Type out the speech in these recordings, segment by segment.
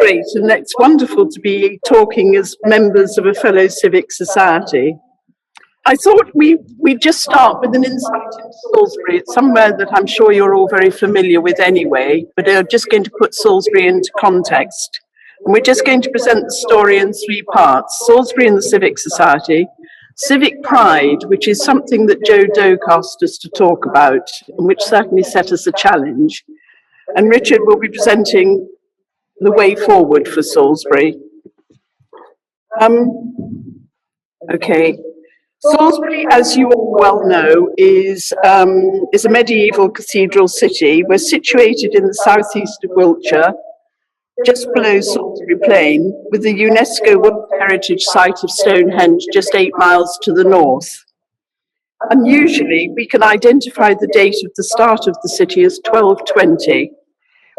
Great, and it's wonderful to be talking as members of a fellow civic society. I thought we'd just start with an insight into Salisbury. It's somewhere that I'm sure you're all very familiar with anyway, but I'm just going to put Salisbury into context. And we're just going to present the story in three parts: Salisbury and the Civic Society, civic pride, which is something that Joe Doak asked us to talk about, and which certainly set us a challenge. And Richard will be presenting the way forward for Salisbury. Okay. Salisbury, as you all well know, is a medieval cathedral city. We're situated in the southeast of Wiltshire, just below Salisbury Plain, with the UNESCO World Heritage Site of Stonehenge just 8 miles to the north. Unusually, we can identify the date of the start of the city as 1220,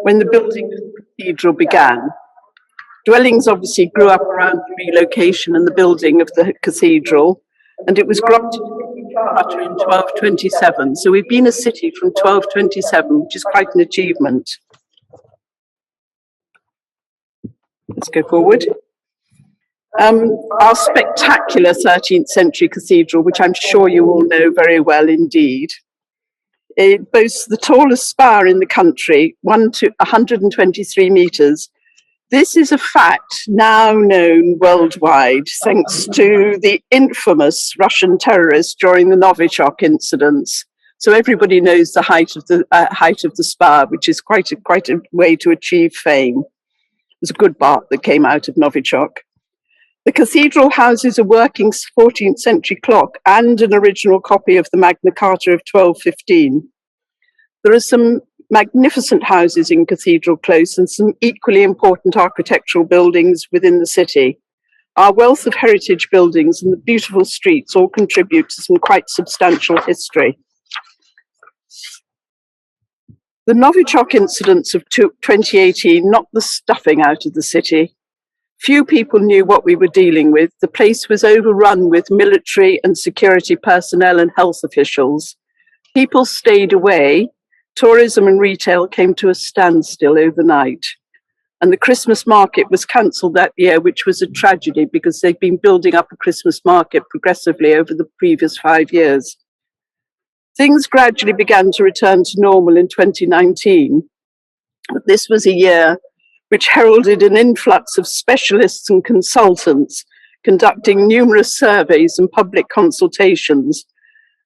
when the building of the cathedral began. Dwellings obviously grew up around the relocation and the building of the cathedral, and it was granted charter in 1227. So we've been a city from 1227, which is quite an achievement. Let's go forward. Our spectacular 13th century cathedral, which I'm sure you all know very well indeed. It boasts the tallest spire in the country, 123 metres. This is a fact now known worldwide, thanks to the infamous Russian terrorists during the Novichok incidents. So everybody knows the height of the spire, which is quite a way to achieve fame. It was a good bark that came out of Novichok. The cathedral houses a working 14th century clock and an original copy of the Magna Carta of 1215. There are some magnificent houses in Cathedral Close and some equally important architectural buildings within the city. Our wealth of heritage buildings and the beautiful streets all contribute to some quite substantial history. The Novichok incidents of 2018 knocked the stuffing out of the city. Few people knew what we were dealing with. The place was overrun with military and security personnel and health officials. People stayed away. Tourism and retail came to a standstill overnight. And the Christmas market was cancelled that year, which was a tragedy because they'd been building up a Christmas market progressively over the previous 5 years. Things gradually began to return to normal in 2019. This was a year which heralded an influx of specialists and consultants conducting numerous surveys and public consultations,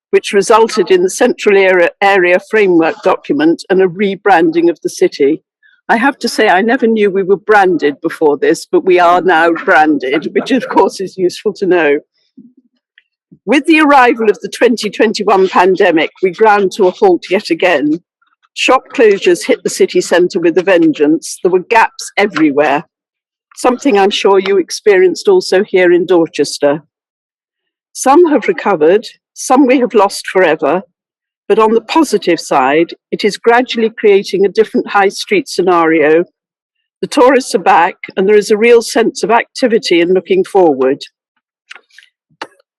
which resulted in the Central Area Framework document and a rebranding of the city. I have to say, I never knew we were branded before this, but we are now branded, which of course is useful to know. With the arrival of the 2021 pandemic, we ground to a halt yet again. Shop closures hit the city centre with a vengeance. There were gaps everywhere, something I'm sure you experienced also here in Dorchester. Some have recovered, some we have lost forever, but on the positive side, it is gradually creating a different high street scenario. The tourists are back, and there is a real sense of activity and looking forward.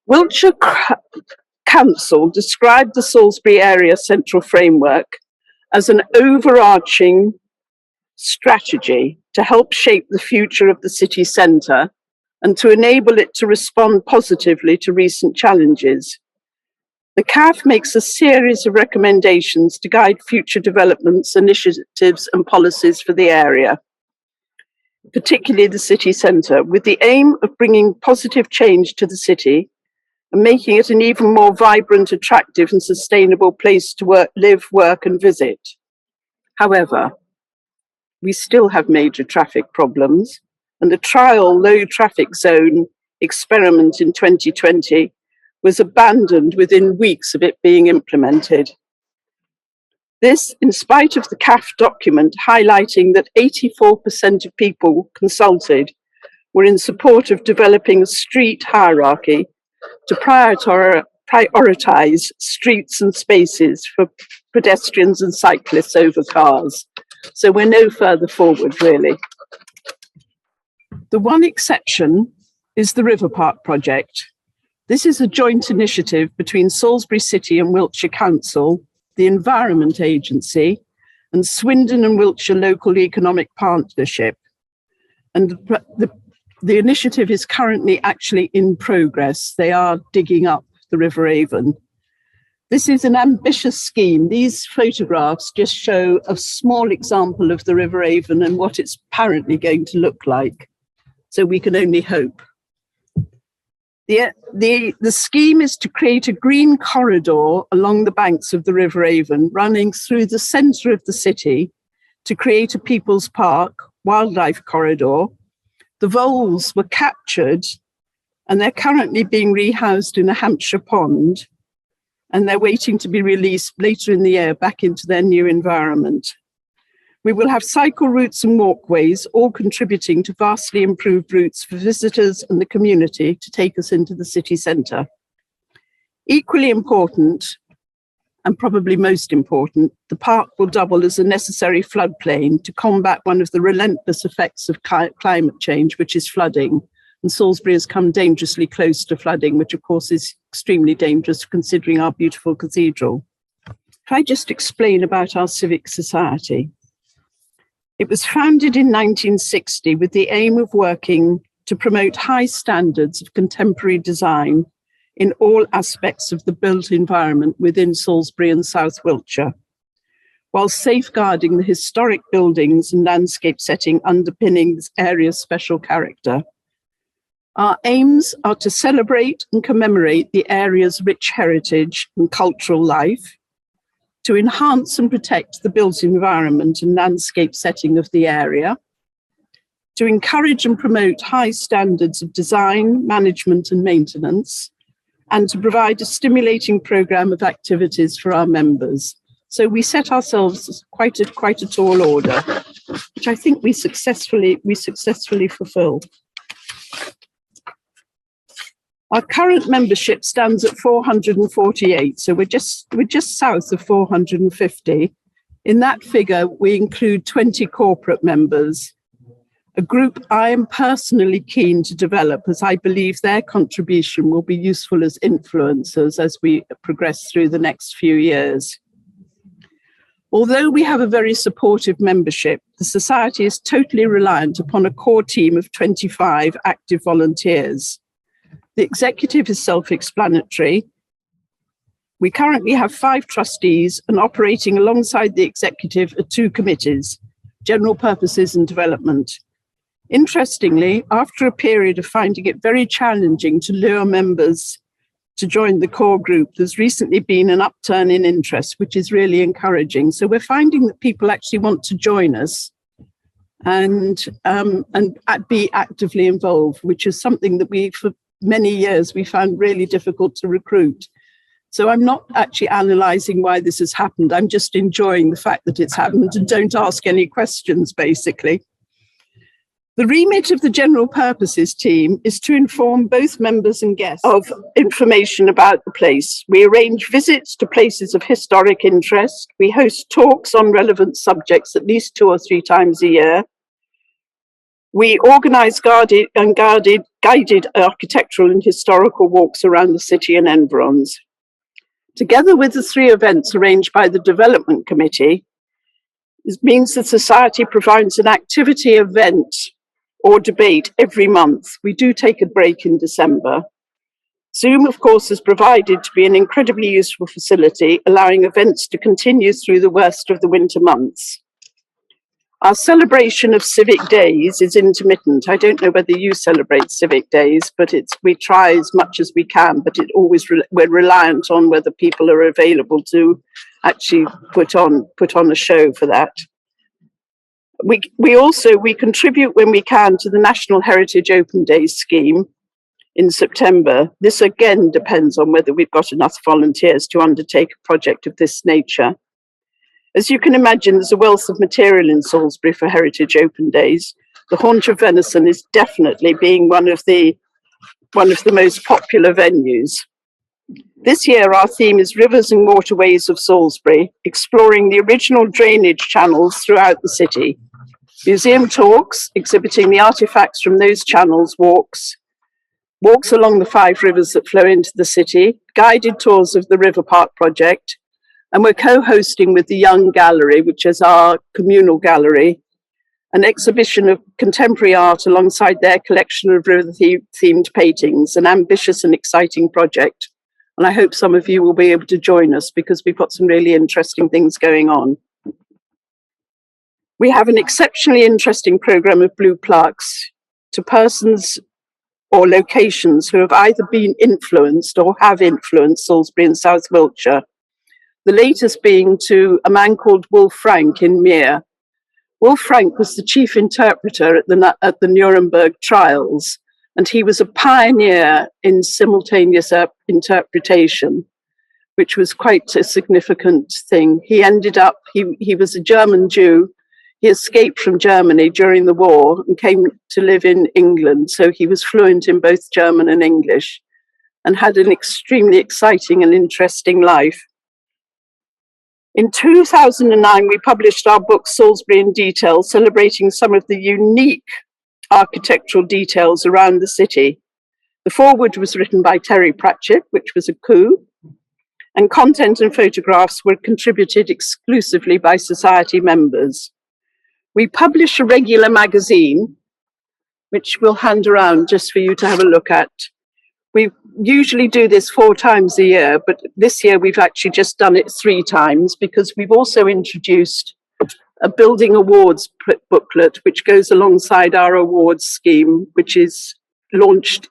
Wiltshire Council described the Salisbury Area Central Framework as an overarching strategy to help shape the future of the city centre and to enable it to respond positively to recent challenges. The CAF makes a series of recommendations to guide future developments, initiatives and policies for the area, particularly the city centre, with the aim of bringing positive change to the city and making it an even more vibrant, attractive and sustainable place to work, live, work and visit. However, we still have major traffic problems, and the trial low traffic zone experiment in 2020 was abandoned within weeks of it being implemented. This, in spite of the CAF document highlighting that 84% of people consulted were in support of developing a street hierarchy to prioritise streets and spaces for pedestrians and cyclists over cars. So we're no further forward, really. The one exception is the River Park project. This is a joint initiative between Salisbury City and Wiltshire Council, the Environment Agency, and Swindon and Wiltshire Local Economic Partnership, And the initiative is currently actually in progress. They are digging up the River Avon. This is an ambitious scheme. These photographs just show a small example of the River Avon and what it's apparently going to look like. So we can only hope. The scheme is to create a green corridor along the banks of the River Avon, running through the centre of the city to create a people's park, wildlife corridor. The voles were captured and they're currently being rehoused in a Hampshire pond, and they're waiting to be released later in the year back into their new environment. We will have cycle routes and walkways, all contributing to vastly improved routes for visitors and the community to take us into the city centre. Equally important, and probably most important, the park will double as a necessary floodplain to combat one of the relentless effects of climate change, which is flooding. And Salisbury has come dangerously close to flooding, which of course is extremely dangerous considering our beautiful cathedral. If I just explain about our civic society. It was founded in 1960 with the aim of working to promote high standards of contemporary design in all aspects of the built environment within Salisbury and South Wiltshire, while safeguarding the historic buildings and landscape setting underpinning this area's special character. Our aims are to celebrate and commemorate the area's rich heritage and cultural life, to enhance and protect the built environment and landscape setting of the area, to encourage and promote high standards of design, management and maintenance, and to provide a stimulating programme of activities for our members. So we set ourselves quite a tall order, which I think we successfully fulfil. Our current membership stands at 448, so we're just south of 450. In that figure, we include 20 corporate members, a group I am personally keen to develop as I believe their contribution will be useful as influencers as we progress through the next few years. Although we have a very supportive membership, the Society is totally reliant upon a core team of 25 active volunteers. The executive is self-explanatory. We currently have 5 trustees, and operating alongside the executive are 2 committees, General Purposes and Development. Interestingly, after a period of finding it very challenging to lure members to join the core group, there's recently been an upturn in interest, which is really encouraging. So we're finding that people actually want to join us and be actively involved, which is something that for many years we found really difficult to recruit. So I'm not actually analysing why this has happened. I'm just enjoying the fact that it's happened and don't ask any questions, basically. The remit of the General Purposes team is to inform both members and guests of information about the place. We arrange visits to places of historic interest. We host talks on relevant subjects at least 2 or 3 times a year. We organise guided architectural and historical walks around the city and environs. Together with the 3 events arranged by the Development Committee, this means the Society provides an activity event or debate every month. We do take a break in December. Zoom, of course, is provided to be an incredibly useful facility, allowing events to continue through the worst of the winter months. Our celebration of Civic Days is intermittent. I don't know whether you celebrate Civic Days, but we try as much as we can, but we're reliant on whether people are available to actually put on a show for that. We contribute when we can to the National Heritage Open Days scheme in September. This again depends on whether we've got enough volunteers to undertake a project of this nature. As you can imagine, there's a wealth of material in Salisbury for Heritage Open Days. The Haunch of Venison is definitely being one of the most popular venues. This year, our theme is Rivers and Waterways of Salisbury, exploring the original drainage channels throughout the city. Museum talks, exhibiting the artefacts from those channels, walks along the 5 rivers that flow into the city, guided tours of the River Park project, and we're co-hosting with the Young Gallery, which is our communal gallery, an exhibition of contemporary art alongside their collection of river-themed paintings, an ambitious and exciting project. And I hope some of you will be able to join us because we've got some really interesting things going on. We have an exceptionally interesting programme of blue plaques to persons or locations who have either been influenced or have influenced Salisbury and South Wiltshire. The latest being to a man called Wolf Frank in Mere. Wolf Frank was the chief interpreter at the Nuremberg trials, and he was a pioneer in simultaneous interpretation, which was quite a significant thing. He ended up, he was a German Jew. He escaped from Germany during the war and came to live in England, so he was fluent in both German and English and had an extremely exciting and interesting life. In 2009, we published our book, Salisbury in Detail, celebrating some of the unique architectural details around the city. The foreword was written by Terry Pratchett, which was a coup, and content and photographs were contributed exclusively by society members. We publish a regular magazine, which we'll hand around just for you to have a look at. We usually do this 4 times a year, but this year we've actually just done it 3 times because we've also introduced a building awards booklet, which goes alongside our awards scheme, which is launched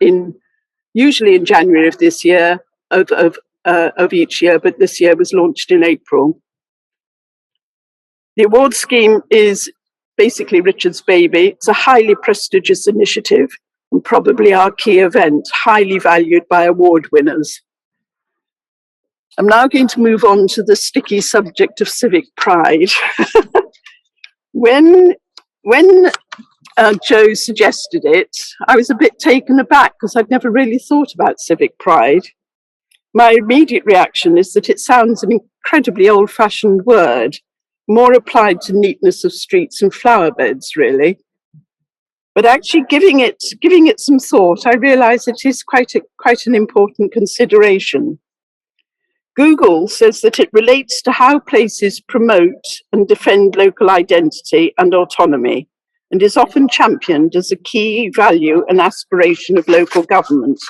usually in January of this year, of each year, but this year was launched in April. The awards scheme is basically Richard's baby. It's a highly prestigious initiative and probably our key event, highly valued by award winners. I'm now going to move on to the sticky subject of civic pride. When Joe suggested it, I was a bit taken aback because I'd never really thought about civic pride. My immediate reaction is that it sounds an incredibly old-fashioned word, more applied to neatness of streets and flower beds, really. But actually giving it some thought, I realise it is quite an important consideration. Google says that it relates to how places promote and defend local identity and autonomy, and is often championed as a key value and aspiration of local government.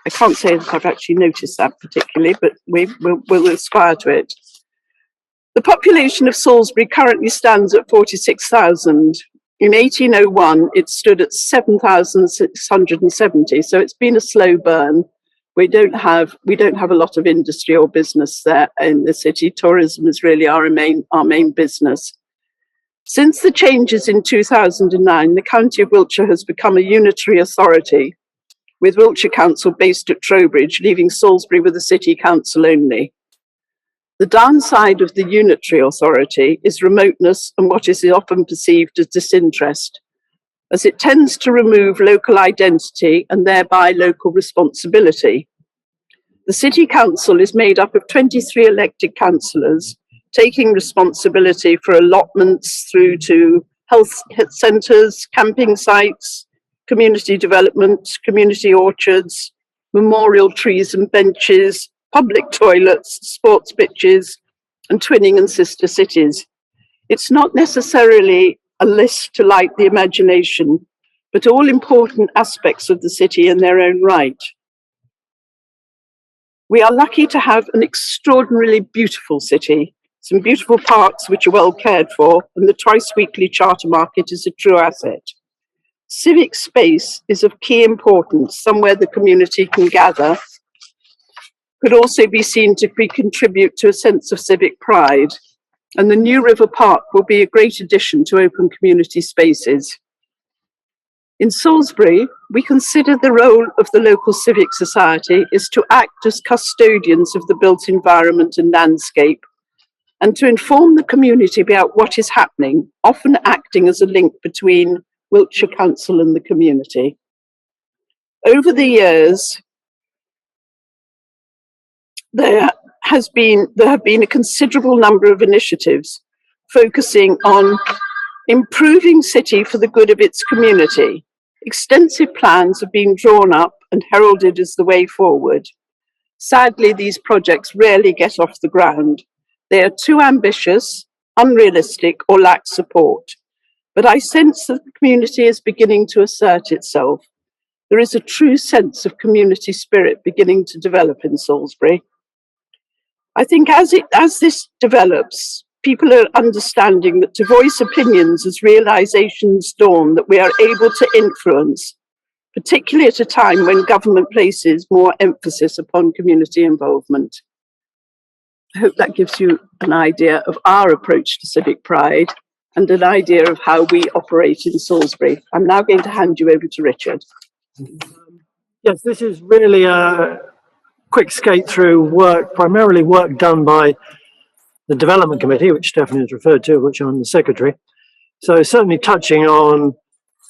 I can't say that I've actually noticed that particularly, but we'll aspire to it. The population of Salisbury currently stands at 46,000. In 1801, it stood at 7,670, so it's been a slow burn. We don't have a lot of industry or business there in the city. Tourism is really our main business. Since the changes in 2009, the County of Wiltshire has become a unitary authority, with Wiltshire Council based at Trowbridge, leaving Salisbury with a city council only. The downside of the unitary authority is remoteness and what is often perceived as disinterest, as it tends to remove local identity and thereby local responsibility. The City Council is made up of 23 elected councillors, taking responsibility for allotments through to health centres, camping sites, community development, community orchards, memorial trees and benches, public toilets, sports pitches, and twinning and sister cities. It's not necessarily a list to light the imagination, but all important aspects of the city in their own right. We are lucky to have an extraordinarily beautiful city, some beautiful parks which are well cared for, and the twice-weekly charter market is a true asset. Civic space is of key importance, somewhere the community can gather, could also be seen to contribute to a sense of civic pride, and the new River Park will be a great addition to open community spaces. In Salisbury, we consider the role of the local civic society is to act as custodians of the built environment and landscape, and to inform the community about what is happening, often acting as a link between Wiltshire Council and the community. Over the years, there have been a considerable number of initiatives focusing on improving city for the good of its community. Extensive plans have been drawn up and heralded as the way forward. Sadly, these projects rarely get off the ground. They are too ambitious, unrealistic, or lack support. But I sense that the community is beginning to assert itself. There is a true sense of community spirit beginning to develop in Salisbury. I think as this develops, people are understanding that to voice opinions as realisations dawn that we are able to influence, particularly at a time when government places more emphasis upon community involvement. I hope that gives you an idea of our approach to civic pride and an idea of how we operate in Salisbury. I'm now going to hand you over to Richard. Yes, this is really a quick skate through work, primarily work done by the Development Committee, which Stephanie has referred to, which I'm the secretary. So certainly touching on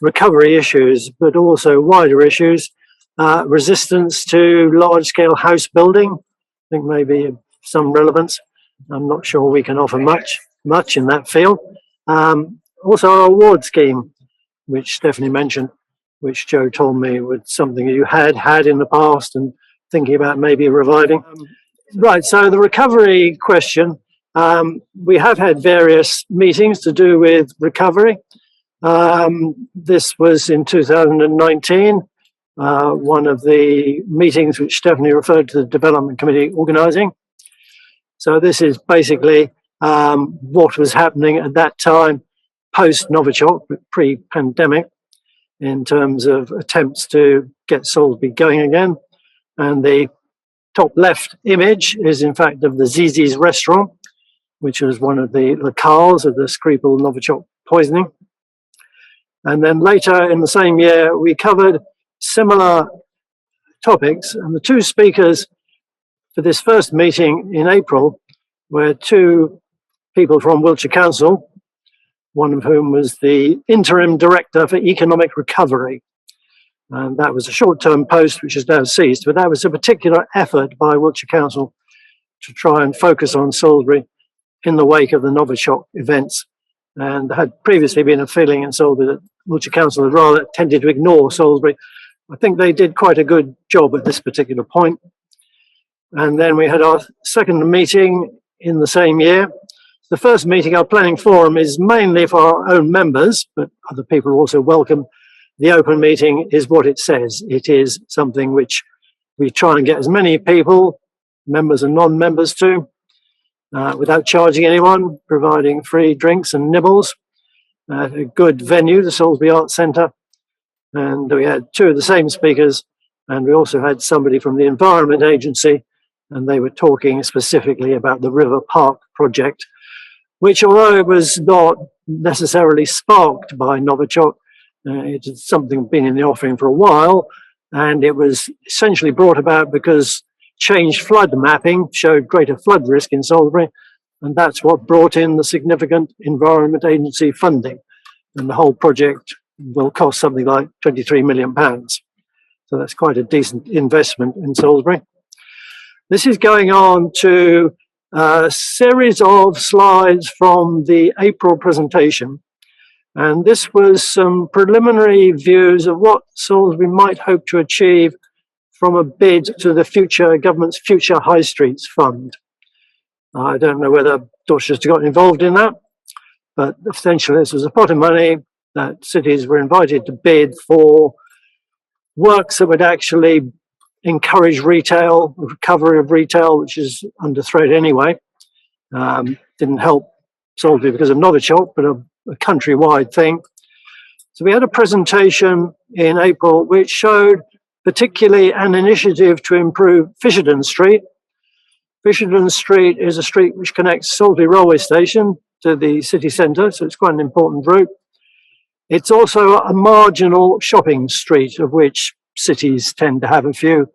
recovery issues, but also wider issues, resistance to large-scale house building. I think maybe some relevance. I'm not sure we can offer much in that field. Also our award scheme, which Stephanie mentioned, which Joe told me was something you had in the past and thinking about maybe reviving. Right, so the recovery question, we have had various meetings to do with recovery. This was in 2019, one of the meetings which Stephanie referred to the Development Committee organising. So this is basically what was happening at that time, post-Novichok, but pre-pandemic, in terms of attempts to get Salisbury going again. And the top left image is in fact of the Zizi's restaurant, which was one of the locales of the Skripal Novichok poisoning. And then later in the same year, we covered similar topics. And the two speakers for this first meeting in April were two people from Wiltshire Council, one of whom was the interim director for economic recovery. And that was a short-term post which has now ceased, but that was a particular effort by Wiltshire Council to try and focus on Salisbury in the wake of the Novichok events. And there had previously been a feeling in Salisbury that Wiltshire Council had rather tended to ignore Salisbury. I think they did quite a good job at this particular point. And then we had our second meeting in the same year. The first meeting, our planning forum, is mainly for our own members, but other people are also welcome. The open meeting is what it says. It is something which we try and get as many people, members and non-members to, without charging anyone, providing free drinks and nibbles. A good venue, the Salisbury Arts Centre. And we had two of the same speakers, and we also had somebody from the Environment Agency, and they were talking specifically about the River Park project, which, although it was not necessarily sparked by Novichok, it had something been in the offing for a while, and it was essentially brought about because changed flood mapping showed greater flood risk in Salisbury, and that's what brought in the significant Environment Agency funding. And the whole project will cost something like £23 million. So that's quite a decent investment in Salisbury. This is going on to a series of slides from the April presentation. And this was some preliminary views of what Salisbury might hope to achieve from a bid to the government's Future High Streets Fund. I don't know whether Dorchester got involved in that, but essentially this was a pot of money that cities were invited to bid for works that would actually encourage retail, recovery of retail, which is under threat anyway. Didn't help Salisbury because of Novichok, but a countrywide thing. So we had a presentation in April which showed particularly an initiative to improve Fisherden Street. Fisherden Street is a street which connects Salisbury railway station to the city centre, so it's quite an important route. It's also a marginal shopping street, of which cities tend to have a few.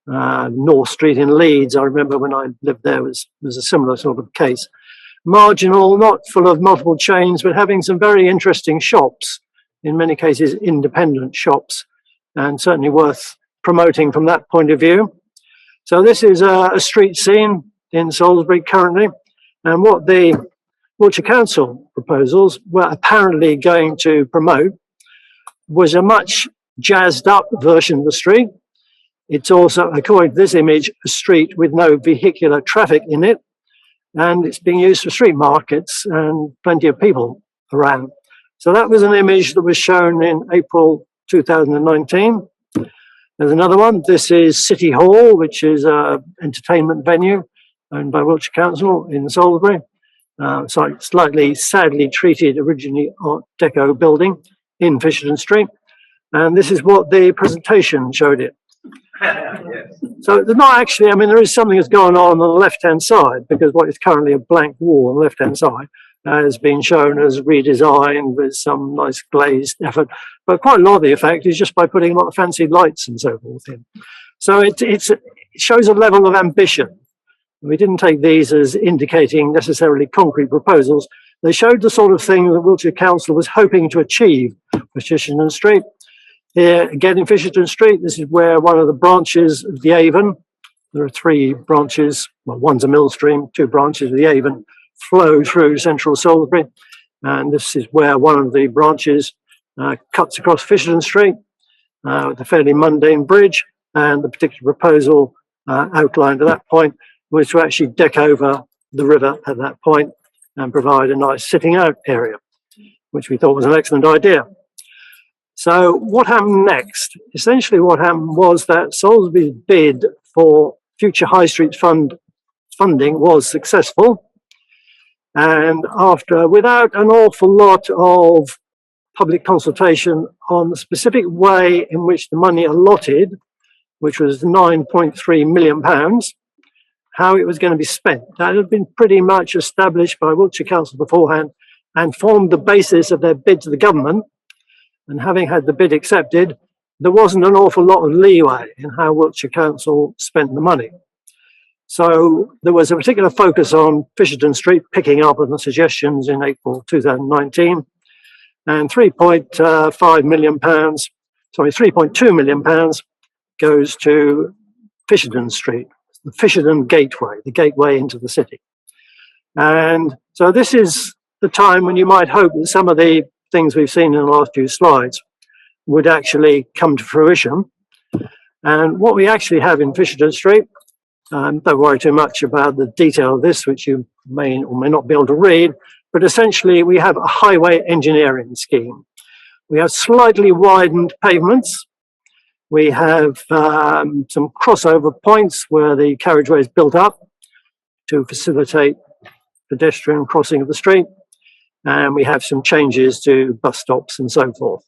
North Street in Leeds, I remember when I lived there, was a similar sort of case. Marginal, not full of multiple chains, but having some very interesting shops, in many cases independent shops, and certainly worth promoting from that point of view. So this is a street scene in Salisbury currently, and what the Wiltshire Council proposals were apparently going to promote was a much jazzed up version of the street. It's also, according to this image, a street with no vehicular traffic in it, and it's being used for street markets and plenty of people around. So that was an image that was shown in April 2019. There's another one. This is City Hall, which is an entertainment venue owned by Wiltshire Council in Salisbury. Slightly sadly treated originally Art Deco building in Fisherton Street. And this is what the presentation showed it. So there's not actually, I mean, there is something that's going on the left-hand side, because what is currently a blank wall on the left-hand side has been shown as redesigned with some nice glazed effort. But quite a lot of the effect is just by putting a lot of fancy lights and so forth in. So it shows a level of ambition. We didn't take these as indicating necessarily concrete proposals. They showed the sort of thing that Wiltshire Council was hoping to achieve for Fisherton Street. Here, again in Fisherton Street, this is where one of the branches of the Avon, there are 3 branches, well, one's a mill stream, 2 branches of the Avon flow through central Salisbury. And this is where one of the branches cuts across Fisherton Street with a fairly mundane bridge. And the particular proposal outlined at that point was to actually deck over the river at that point and provide a nice sitting out area, which we thought was an excellent idea. So what happened next? Essentially what happened was that Salisbury's bid for future High Street funding was successful. And without an awful lot of public consultation on the specific way in which the money allotted, which was £9.3 million, how it was going to be spent. That had been pretty much established by Wiltshire Council beforehand and formed the basis of their bid to the government. And having had the bid accepted, there wasn't an awful lot of leeway in how Wiltshire Council spent the money. So there was a particular focus on Fisherton Street, picking up on the suggestions in April 2019, and £3.2 million goes to Fisherton Street, the Fisherton Gateway, the gateway into the city. And so this is the time when you might hope that some of the things we've seen in the last few slides would actually come to fruition. And what we actually have in Fisherton Street, don't worry too much about the detail of this, which you may or may not be able to read, but essentially we have a highway engineering scheme. We have slightly widened pavements. We have some crossover points where the carriageway is built up to facilitate pedestrian crossing of the street. And we have some changes to bus stops and so forth.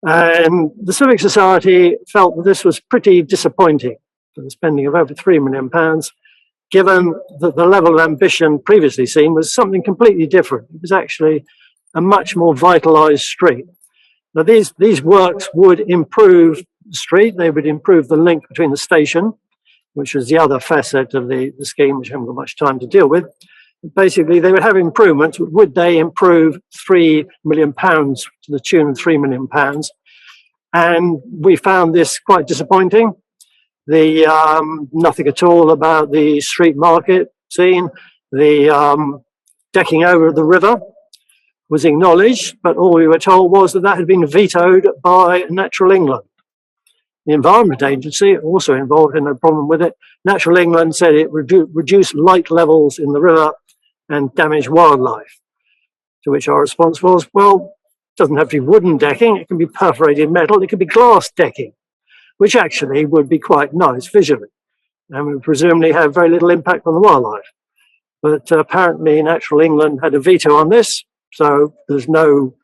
And the Civic Society felt that this was pretty disappointing for the spending of over £3 million, given that the level of ambition previously seen was something completely different. It was actually a much more vitalised street. Now, these works would improve the street. They would improve the link between the station, which was the other facet of the scheme, which I haven't got much time to deal with. Basically, they would have improvements. Would they improve £3 million to the tune of £3 million? And we found this quite disappointing. Nothing at all about the street market scene. The decking over the river was acknowledged, but all we were told was that had been vetoed by Natural England. The Environment Agency, also involved in no problem with it. Natural England said it reduced light levels in the river and damaged wildlife. To which our response was, well, it doesn't have to be wooden decking, it can be perforated metal, it could be glass decking, which actually would be quite nice visually, and would presumably have very little impact on the wildlife. But apparently Natural England had a veto on this, so there's no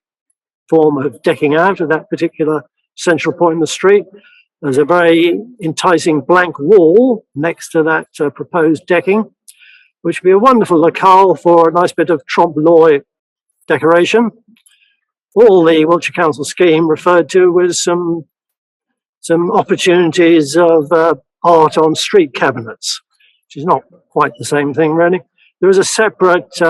form of decking out at that particular central point in the street. There's a very enticing blank wall next to that proposed decking, which would be a wonderful locale for a nice bit of trompe-l'oeil decoration. All the Wiltshire Council scheme referred to was some opportunities of art on street cabinets, which is not quite the same thing, really. There is a separate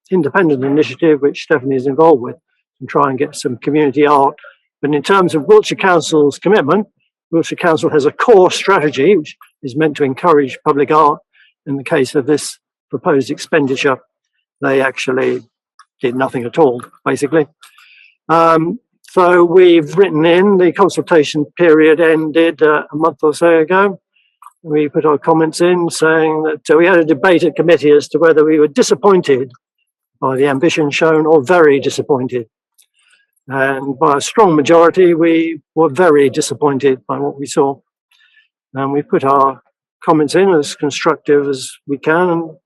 independent initiative which Stephanie is involved with to try and get some community art. But in terms of Wiltshire Council's commitment, Wiltshire Council has a core strategy which is meant to encourage public art. In the case of this proposed expenditure, they actually did nothing at all, basically. So we've written in, the consultation period ended a month or so ago. We put our comments in saying that we had a debate at committee as to whether we were disappointed by the ambition shown or very disappointed. And by a strong majority, we were very disappointed by what we saw. And we put our comments in as constructive as we can and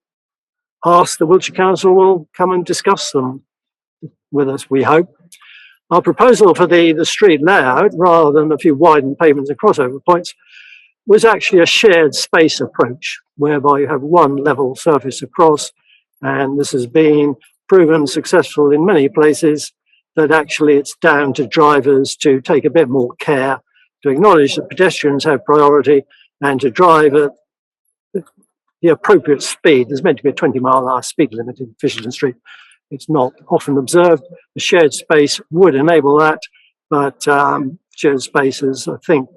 ask the Wiltshire Council will come and discuss them with us, we hope. Our proposal for the street layout, rather than a few widened pavements and crossover points, was actually a shared space approach, whereby you have one level surface across, and this has been proven successful in many places, that actually it's down to drivers to take a bit more care, to acknowledge that pedestrians have priority, and to drive at the appropriate speed. There's meant to be a 20-mile-an-hour speed limit in Fisherton Street. It's not often observed. The shared space would enable that, but shared spaces, I think,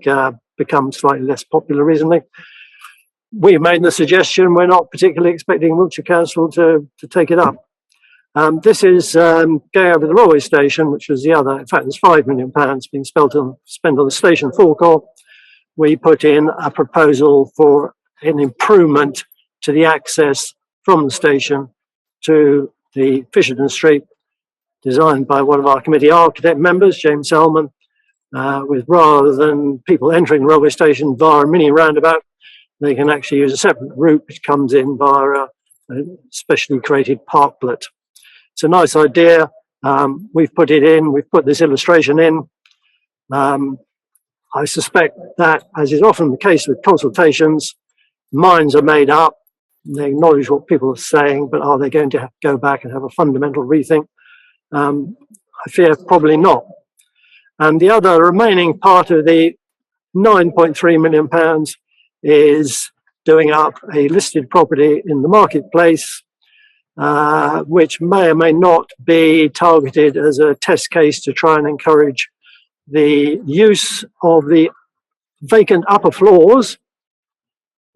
become slightly less popular recently. We made the suggestion. We're not particularly expecting Wiltshire Council to take it up. This is going over the railway station, which was the other. In fact, there's £5 million being spent on the station forecourt. We put in a proposal for an improvement to the access from the station to the Fisherton Street, designed by one of our committee architect members, James Selman, with rather than people entering the railway station via a mini roundabout, they can actually use a separate route which comes in via a specially created parklet. It's a nice idea. We've put it in, we've put this illustration in. I suspect that, as is often the case with consultations, minds are made up, they acknowledge what people are saying, but are they going to have to go back and have a fundamental rethink? I fear probably not. And the other remaining part of the £9.3 million is doing up a listed property in the marketplace, which may or may not be targeted as a test case to try and encourage the use of the vacant upper floors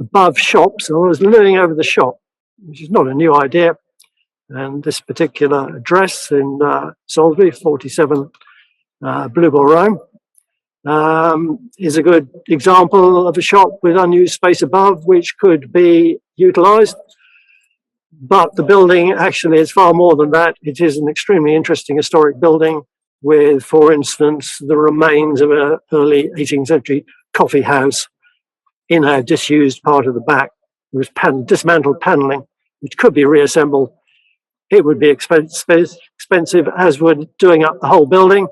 above shops, or as living over the shop, which is not a new idea. And this particular address in Salisbury, 47 Bluebell Row, is a good example of a shop with unused space above, which could be utilised. But the building actually is far more than that. It is an extremely interesting historic building with, for instance, the remains of an early 18th century coffee house in a disused part of the back. There was dismantled panelling, which could be reassembled. It would be expensive, as would doing up the whole building.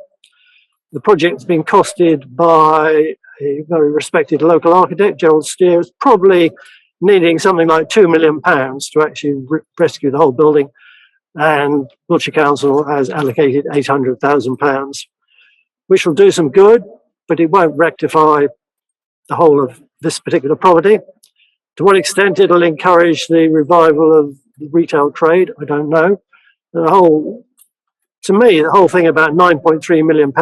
The project's been costed by a very respected local architect, Gerald Steers, probably needing something like £2 million to actually rescue the whole building. And Wiltshire Council has allocated £800,000, which will do some good, but it won't rectify the whole of this particular property. To what extent it'll encourage the revival of the retail trade, I don't know. To me, the whole thing about £9.3 million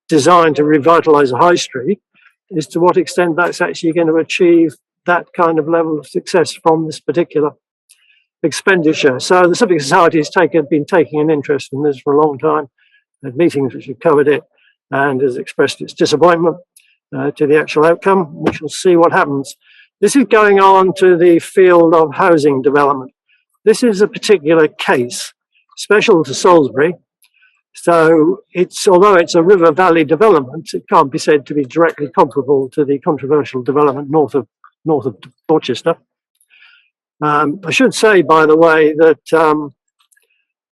designed to revitalise the high street is to what extent that's actually going to achieve that kind of level of success from this particular expenditure. So the Civic Society has been taking an interest in this for a long time, at meetings which have covered it, and has expressed its disappointment to the actual outcome. We shall see what happens. This is going on to the field of housing development. This is a particular case, special to Salisbury. So although it's a river valley development, it can't be said to be directly comparable to the controversial development north of Dorchester. I should say, by the way, that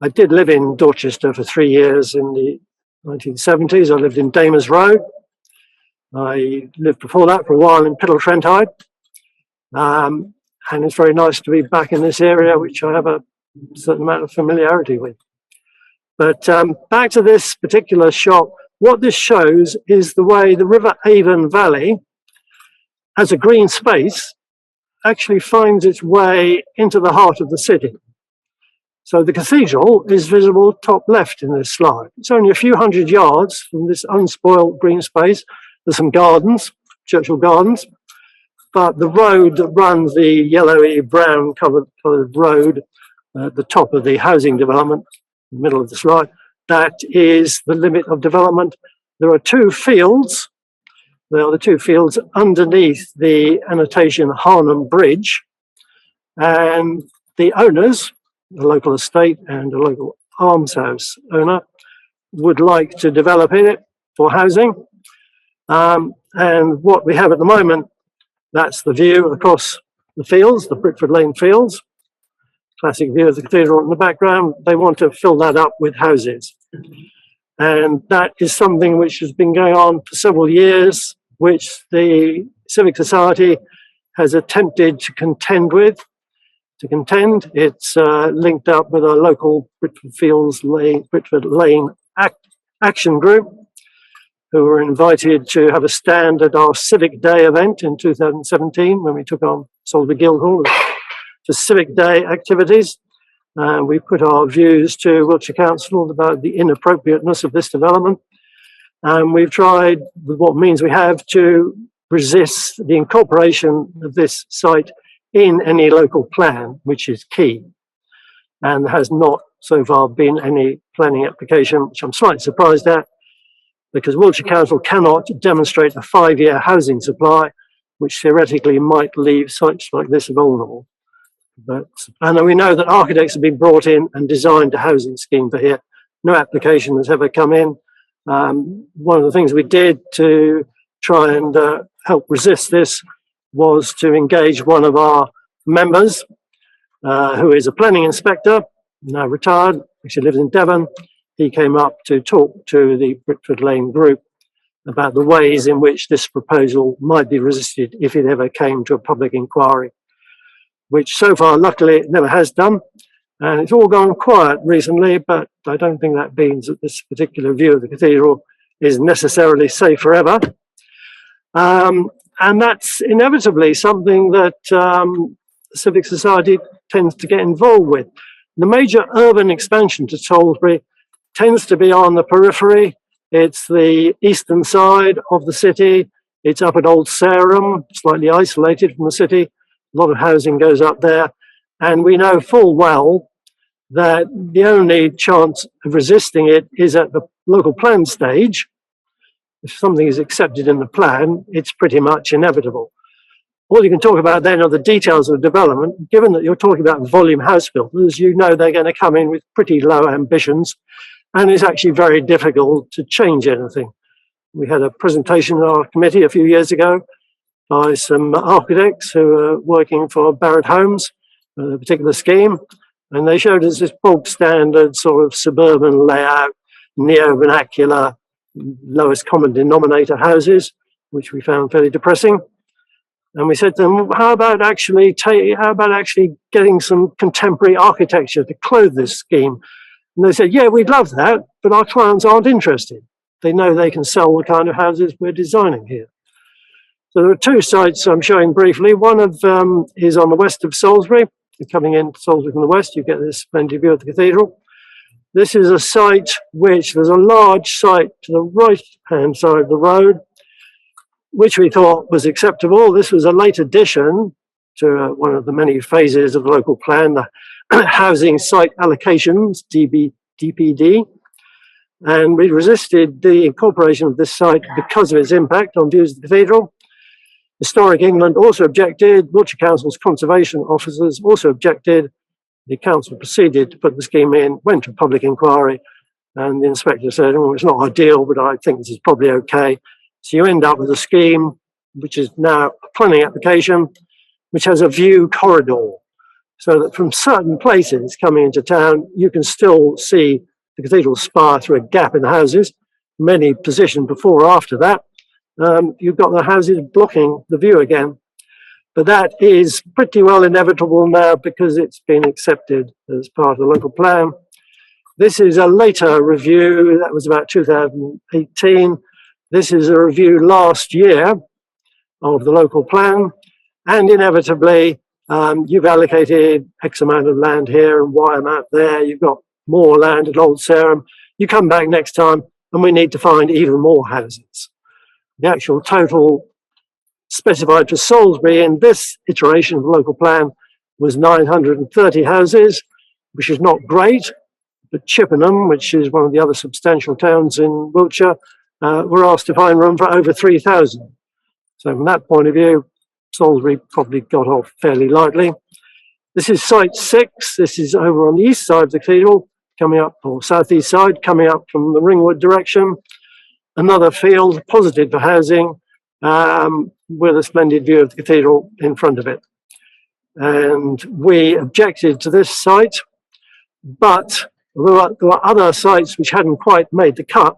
I did live in Dorchester for 3 years in the 1970s. I lived in Damers Road. I lived before that for a while in Piddle-Trentide. And it's very nice to be back in this area, which I have a certain amount of familiarity with. But back to this particular shop, what this shows is the way the River Avon Valley, as a green space, actually finds its way into the heart of the city. So the cathedral is visible top left in this slide. It's only a few hundred yards from this unspoiled green space. There's some gardens, Churchill Gardens, but the road that runs, the yellowy brown coloured road at the top of the housing development, in the middle of the slide, that is the limit of development. There are two fields. There are the two fields underneath the annotation Harnham Bridge, and the owners, a local estate and a local almshouse owner, would like to develop it for housing. And what we have at the moment, that's the view across the fields, the Britford Lane fields. Classic view of the cathedral in the background. They want to fill that up with houses. And that is something which has been going on for several years, which the Civic Society has attempted to contend with. It's linked up with a local Britford Lane Action Group, who were invited to have a stand at our Civic Day event in 2017 when we took on Salisbury Guildhall for Civic Day activities. We put our views to Wiltshire Council about the inappropriateness of this development. And we've tried, with what means we have, to resist the incorporation of this site in any local plan, which is key. And there has not so far been any planning application, which I'm slightly surprised at, because Wiltshire Council cannot demonstrate a 5-year housing supply, which theoretically might leave sites like this vulnerable. And we know that architects have been brought in and designed a housing scheme for here. No application has ever come in. One of the things we did to try and help resist this was to engage one of our members, who is a planning inspector, now retired, actually lives in Devon. He came up to talk to the Britford Lane group about the ways in which this proposal might be resisted if it ever came to a public inquiry, which so far, luckily, it never has done. And it's all gone quiet recently, but I don't think that means that this particular view of the cathedral is necessarily safe forever. And that's inevitably something that the Civic Society tends to get involved with. The major urban expansion to Salisbury tends to be on the periphery. It's the eastern side of the city. It's up at Old Sarum, slightly isolated from the city. A lot of housing goes up there. And we know full well that the only chance of resisting it is at the local plan stage. If something is accepted in the plan, it's pretty much inevitable. All you can talk about then are the details of development. Given that you're talking about volume house builders, you know they're going to come in with pretty low ambitions, and it's actually very difficult to change anything. We had a presentation in our committee a few years ago by some architects who are working for Barratt Homes, a particular scheme, and they showed us this bog standard sort of suburban layout, neo-vernacular, lowest common denominator houses, which we found fairly depressing. And we said to them, how about actually getting some contemporary architecture to clothe this scheme? And they said, yeah, we'd love that, but our clients aren't interested. They know they can sell the kind of houses we're designing here. So there are two sites I'm showing briefly. One of them is on the west of Salisbury. You're coming into Salisbury from the west, you get this splendid view of the cathedral. This is a site which, there's a large site to the right-hand side of the road, which we thought was acceptable. This was a late addition to one of the many phases of the local plan, the housing site allocations, DPD. And we resisted the incorporation of this site because of its impact on views of the cathedral. Historic England also objected. Wiltshire Council's conservation officers also objected. The council proceeded to put the scheme in, went to public inquiry, and the inspector said, oh, it's not ideal, but I think this is probably okay. So you end up with a scheme, which is now a planning application, which has a view corridor, so that from certain places coming into town, you can still see the cathedral spire through a gap in the houses, many positioned before or after that. You've got the houses blocking the view again. But that is pretty well inevitable now because it's been accepted as part of the local plan. This is a later review, that was about 2018. This is a review last year of the local plan, and inevitably you've allocated X amount of land here and Y amount there. You've got more land at Old Sarum. You come back next time and we need to find even more houses. The actual total specified for Salisbury in this iteration of the local plan was 930 houses, which is not great, but Chippenham, which is one of the other substantial towns in Wiltshire, were asked to find room for over 3,000. So from that point of view, Salisbury probably got off fairly lightly. This is site 6. This is over on the east side of the cathedral, coming up, or southeast side, coming up from the Ringwood direction. Another field posited for housing, with a splendid view of the cathedral in front of it. And we objected to this site, but there were other sites which hadn't quite made the cut.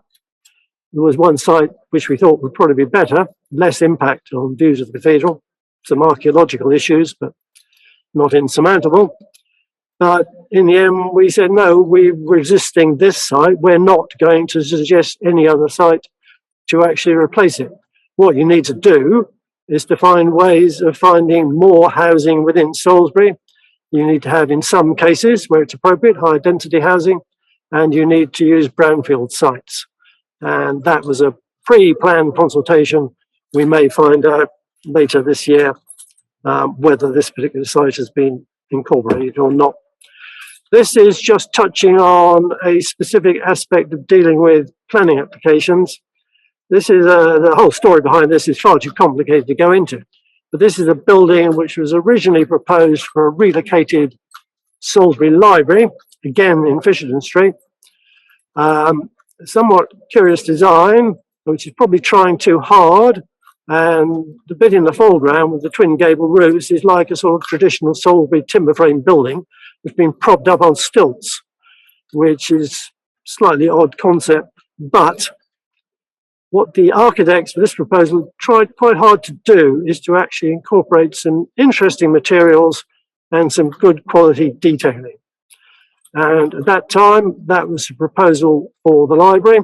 There was one site which we thought would probably be better, less impact on views of the cathedral, some archaeological issues, but not insurmountable. But in the end, we said, no, we're resisting this site. We're not going to suggest any other site to actually replace it. What you need to do is to find ways of finding more housing within Salisbury. You need to have, in some cases where it's appropriate, high density housing, and you need to use brownfield sites. And that was a pre-planned consultation. We may find out later this year whether this particular site has been incorporated or not. This is just touching on a specific aspect of dealing with planning applications. This is the whole story behind this is far too complicated to go into. But this is a building which was originally proposed for a relocated Salisbury Library, again in Fisherton Street. Somewhat curious design, which is probably trying too hard. And the bit in the foreground with the twin gable roofs is like a sort of traditional Salisbury timber frame building that's been propped up on stilts, which is slightly odd concept. But what the architects for this proposal tried quite hard to do is to actually incorporate some interesting materials and some good quality detailing. And at that time, that was a proposal for the library.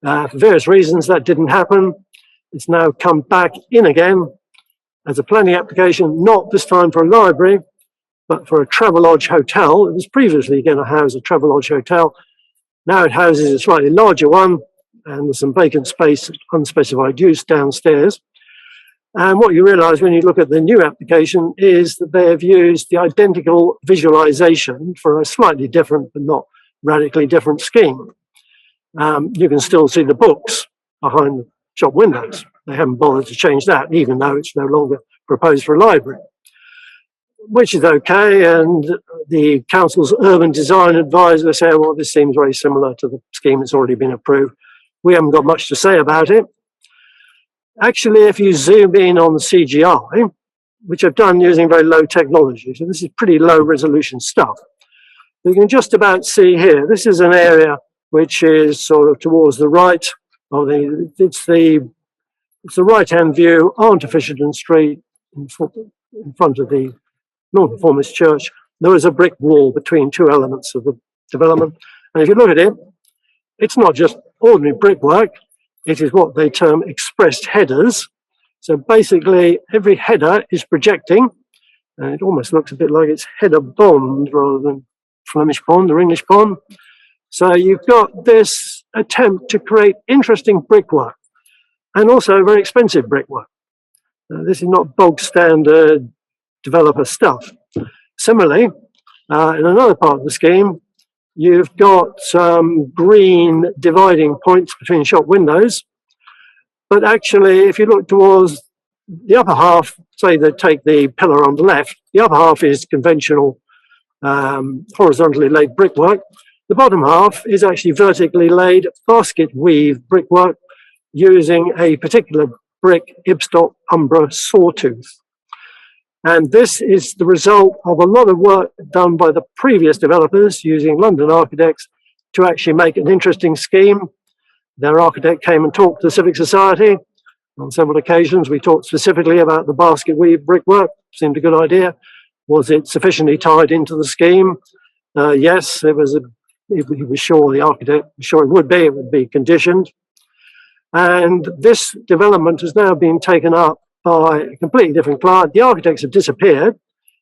For various reasons, that didn't happen. It's now come back in again as a planning application, not this time for a library, but for a Travelodge hotel. It was previously going to house a Travelodge hotel. Now it houses a slightly larger one, and there's some vacant space, unspecified use downstairs. And what you realise when you look at the new application is that they have used the identical visualisation for a slightly different, but not radically different scheme. You can still see the books behind the shop windows. They haven't bothered to change that, even though it's no longer proposed for a library, which is okay. And the council's urban design advisor said, well, this seems very similar to the scheme that's already been approved. We haven't got much to say about it. Actually, if you zoom in on the CGI, which I've done using very low technology, so this is pretty low resolution stuff, you can just about see here, this is an area which is sort of towards the right of it's the right-hand view onto Fisherton Street in front of the Northern Reformist Church. There is a brick wall between two elements of the development. And if you look at it, it's not just ordinary brickwork. It is what they term expressed headers. So basically, every header is projecting, and it almost looks a bit like it's header bond rather than Flemish bond or English bond. So you've got this attempt to create interesting brickwork and also very expensive brickwork. This is not bog standard developer stuff. Similarly, in another part of the scheme, you've got some green dividing points between shop windows. But actually, if you look towards the upper half, say they take the pillar on the left, the upper half is conventional horizontally laid brickwork. The bottom half is actually vertically laid basket weave brickwork using a particular brick Ibstock Umbra sawtooth. And this is the result of a lot of work done by the previous developers using London architects to actually make an interesting scheme. Their architect came and talked to the Civic Society on several occasions. We talked specifically about the basket weave brickwork. Seemed a good idea. Was it sufficiently tied into the scheme? Yes, he was sure, the architect was sure it would be conditioned. And this development has now been taken up by a completely different client. The architects have disappeared.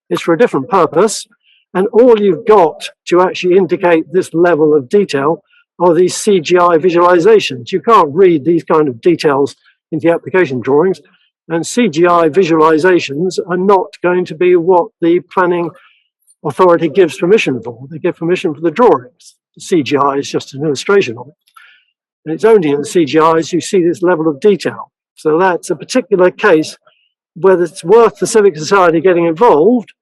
It's for a different purpose. And all you've got to actually indicate this level of detail are these CGI visualizations. You can't read these kind of details into the application drawings. And CGI visualizations are not going to be what the planning authority gives permission for. They give permission for the drawings. The CGI is just an illustration of it. And it's only in the CGIs you see this level of detail. So that's a particular case where it's worth the Civic Society getting involved,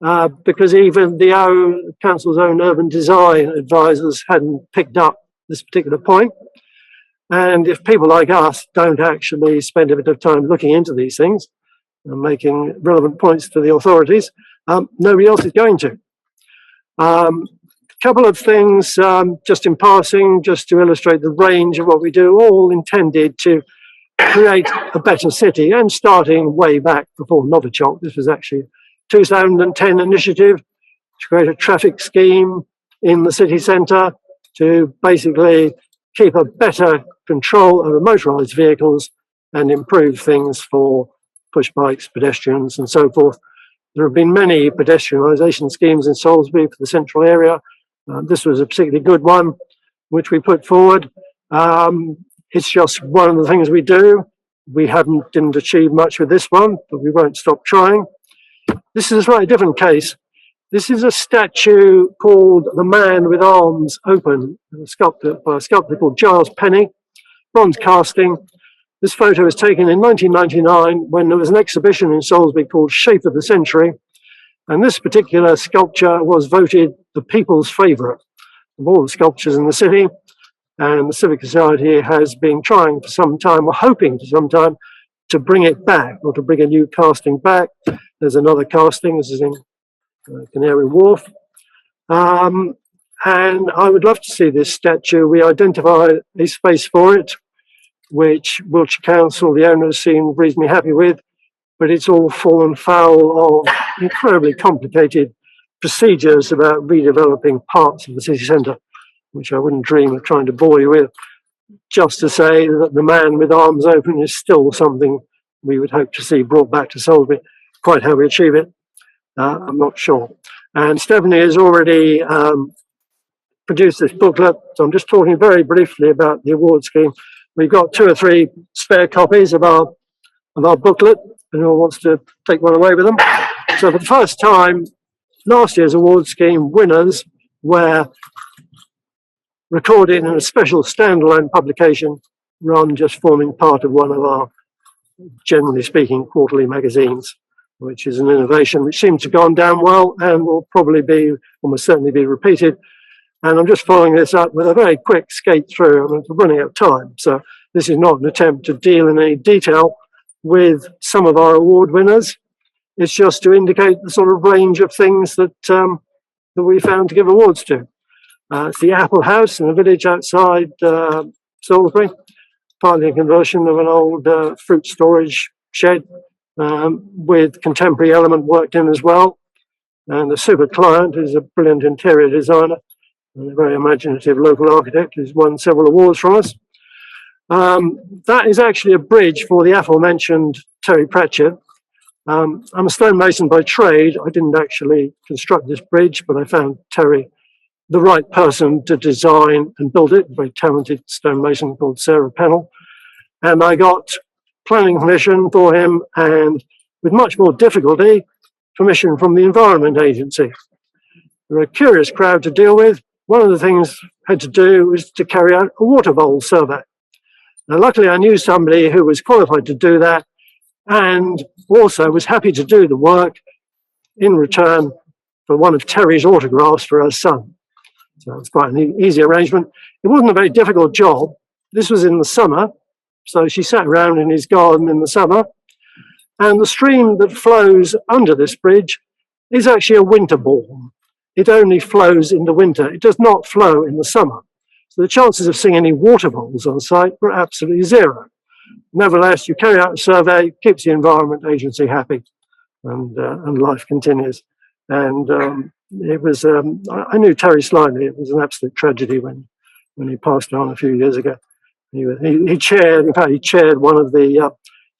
because even the council's own urban design advisors hadn't picked up this particular point. And if people like us don't actually spend a bit of time looking into these things and making relevant points to the authorities, nobody else is going to. A couple of things just in passing, just to illustrate the range of what we do, all intended to create a better city, and starting way back before Novichok. This was actually a 2010 initiative to create a traffic scheme in the city centre to basically keep a better control over motorised vehicles and improve things for push bikes, pedestrians and so forth. There have been many pedestrianisation schemes in Salisbury for the central area. This was a particularly good one, which we put forward. It's just one of the things we do. We didn't achieve much with this one, but we won't stop trying. This is a slightly different case. This is a statue called The Man with Arms Open, by a sculptor called Giles Penny, bronze casting. This photo was taken in 1999 when there was an exhibition in Salisbury called Shape of the Century. And this particular sculpture was voted the people's favourite of all the sculptures in the city. And the Civic Society has been trying for some time, or hoping for some time, to bring it back, or to bring a new casting back. There's another casting, this is in Canary Wharf. And I would love to see this statue. We identified a space for it, which Wiltshire Council, the owners, seem reasonably happy with, but it's all fallen foul of incredibly complicated procedures about redeveloping parts of the city centre, which I wouldn't dream of trying to bore you with. Just to say that the Man with Arms Open is still something we would hope to see brought back to Salisbury. Quite how we achieve it, I'm not sure. And Stephanie has already produced this booklet, so I'm just talking very briefly about the award scheme. We've got 2 or 3 spare copies of our booklet, and who wants to take one away with them. So for the first time, last year's award scheme winners were recorded in a special standalone publication rather than just forming part of one of our, generally speaking, quarterly magazines, which is an innovation which seems to have gone down well and will probably be, almost certainly be repeated. And I'm just following this up with a very quick skate through. I'm running out of time. So this is not an attempt to deal in any detail with some of our award winners. It's just to indicate the sort of range of things that that we found to give awards to. It's the Apple House in a village outside Salisbury, partly a conversion of an old fruit storage shed with contemporary element worked in as well. And the super client is a brilliant interior designer, and a very imaginative local architect who's won several awards from us. That is actually a bridge for the aforementioned Terry Pratchett. I'm a stonemason by trade. I didn't actually construct this bridge, but I found Terry the right person to design and build it, a very talented stonemason called Sarah Pennell. And I got planning permission for him, and with much more difficulty, permission from the Environment Agency. They're a curious crowd to deal with. One of the things I had to do was to carry out a water bowl survey. Now, luckily, I knew somebody who was qualified to do that and also was happy to do the work in return for one of Terry's autographs for her son. So it's quite an easy arrangement. It wasn't a very difficult job. This was in the summer, so she sat around in his garden in the summer, and the stream that flows under this bridge is actually a winter bourne. It only flows in the winter. It does not flow in the summer. So the chances of seeing any water bowls on site were absolutely zero. Nevertheless, you carry out a survey, keeps the Environment Agency happy, and life continues. And it was, I knew Terry slightly. It was an absolute tragedy when he passed on a few years ago. He chaired, in fact, he chaired one of the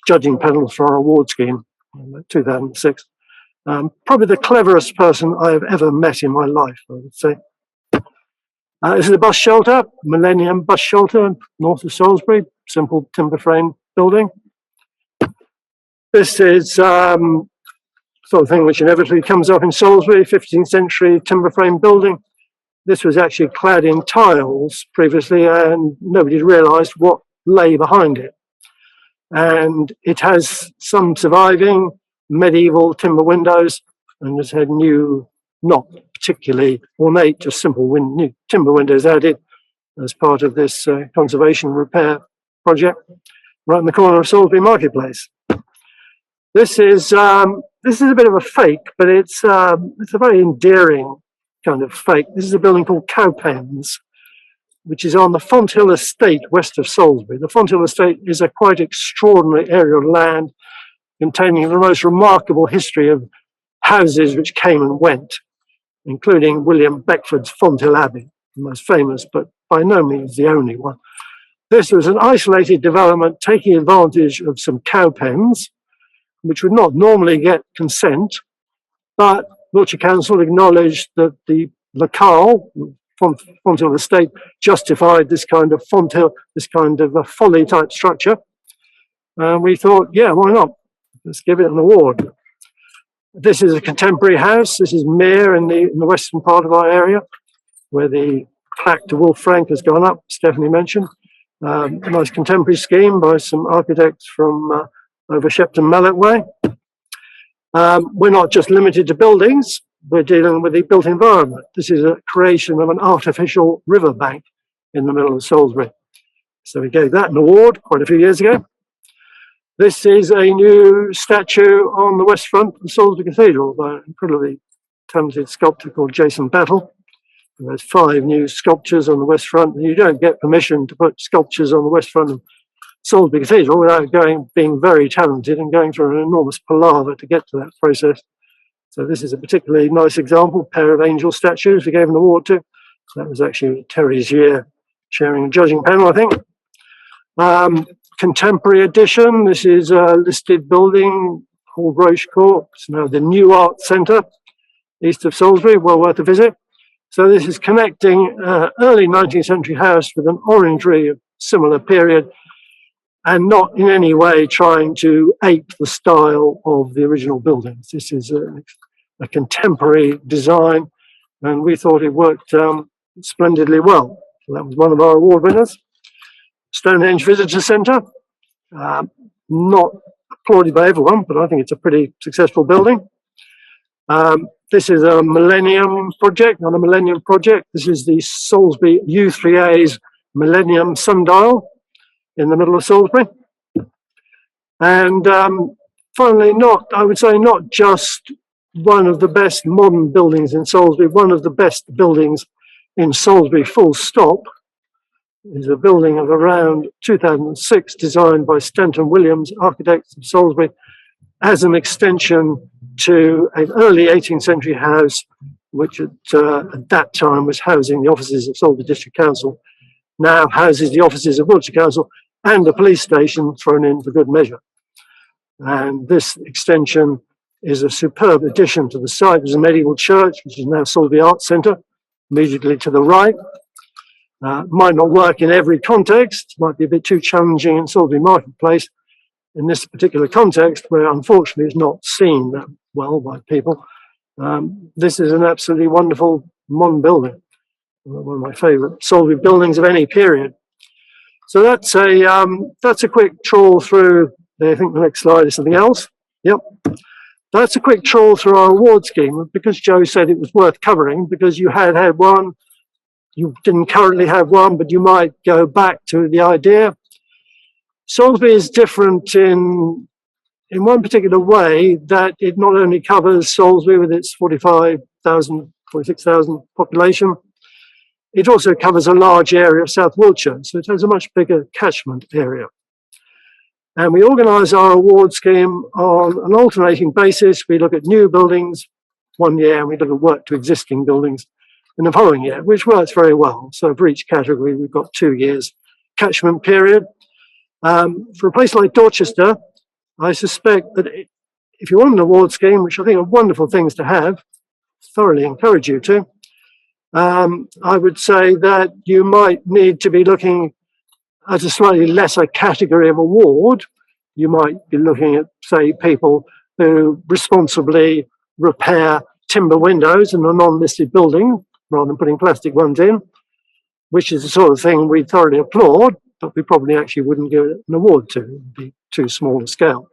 judging panels for our award scheme in 2006. Probably the cleverest person I have ever met in my life, I would say. This is a bus shelter, Millennium Bus Shelter, north of Salisbury, simple timber frame building. This is sort of thing which inevitably comes up in Salisbury, 15th century timber frame building. This was actually clad in tiles previously, and nobody realised what lay behind it. And it has some surviving medieval timber windows, and has had new, not particularly ornate, just simple new timber windows added as part of this conservation repair project right in the corner of Salisbury Marketplace. This is a bit of a fake, but it's a very endearing kind of fake. This is a building called Cowpens, which is on the Fonthill Estate west of Salisbury. The Fonthill Estate is a quite extraordinary area of land containing the most remarkable history of houses which came and went, including William Beckford's Fonthill Abbey, the most famous, but by no means the only one. This was an isolated development taking advantage of some cow pens, which would not normally get consent, but Wiltshire Council acknowledged that the locale, Fonthill Estate, justified this kind of Fonthill, this kind of a folly type structure. And we thought, yeah, why not? Let's give it an award. This is a contemporary house. This is Mere in the western part of our area, where the plaque to Wolf Frank has gone up, Stephanie mentioned. A nice contemporary scheme by some architects from over Shepton Mallet Way. We're not just limited to buildings, we're dealing with the built environment. This is a creation of an artificial riverbank in the middle of Salisbury. So we gave that an award quite a few years ago. This is a new statue on the west front of Salisbury Cathedral by an incredibly talented sculptor called Jason Battle. There's 5 new sculptures on the west front, and you don't get permission to put sculptures on the west front of Salisbury Cathedral without being very talented and going through an enormous palaver to get to that process. So this is a particularly nice example, pair of angel statues we gave an award to. That was actually Terry's year sharing a judging panel, I think. Contemporary edition, this is a listed building called Roche Court. It's now the New Art Centre, east of Salisbury, well worth a visit. So this is connecting early 19th century house with an orangery of similar period, and not in any way trying to ape the style of the original buildings. This is a contemporary design, and we thought it worked splendidly well. So that was one of our award winners. Stonehenge Visitor Centre, not applauded by everyone, but I think it's a pretty successful building. This is a Millennium project, not a Millennium project. This is the Salisbury U3A's Millennium Sundial in the middle of Salisbury. And finally, I would say not just one of the best modern buildings in Salisbury, one of the best buildings in Salisbury, full stop, is a building of around 2006 designed by Stanton Williams, architects of Salisbury, as an extension to an early 18th century house, which at that time was housing the offices of Salisbury District Council, now houses the offices of Wiltshire Council and the police station thrown in for good measure. And this extension is a superb addition to the site. There's a medieval church, which is now Salisbury Arts Centre, immediately to the right. Might not work in every context, might be a bit too challenging in Salisbury Marketplace in this particular context, where unfortunately it's not seen that well by people. This is an absolutely wonderful modern building, one of my favourite Salisbury buildings of any period. So that's a quick trawl through. I think the next slide is something else. Yep. That's a quick trawl through our award scheme, because Joe said it was worth covering, because you had one, you didn't currently have one, but you might go back to the idea. Salisbury is different in one particular way, that it not only covers Salisbury with its 46,000 population, it also covers a large area of South Wiltshire, so it has a much bigger catchment area. And we organise our award scheme on an alternating basis. We look at new buildings one year, and we look at work to existing buildings in the following year, which works very well. So for each category, we've got 2 years catchment period. For a place like Dorchester, I suspect that if you want an award scheme, which I think are wonderful things to have, thoroughly encourage you to, I would say that you might need to be looking at a slightly lesser category of award. You might be looking at, say, people who responsibly repair timber windows in a non-listed building rather than putting plastic ones in, which is the sort of thing we thoroughly applaud, but we probably actually wouldn't give it an award to. It would be too small a scale.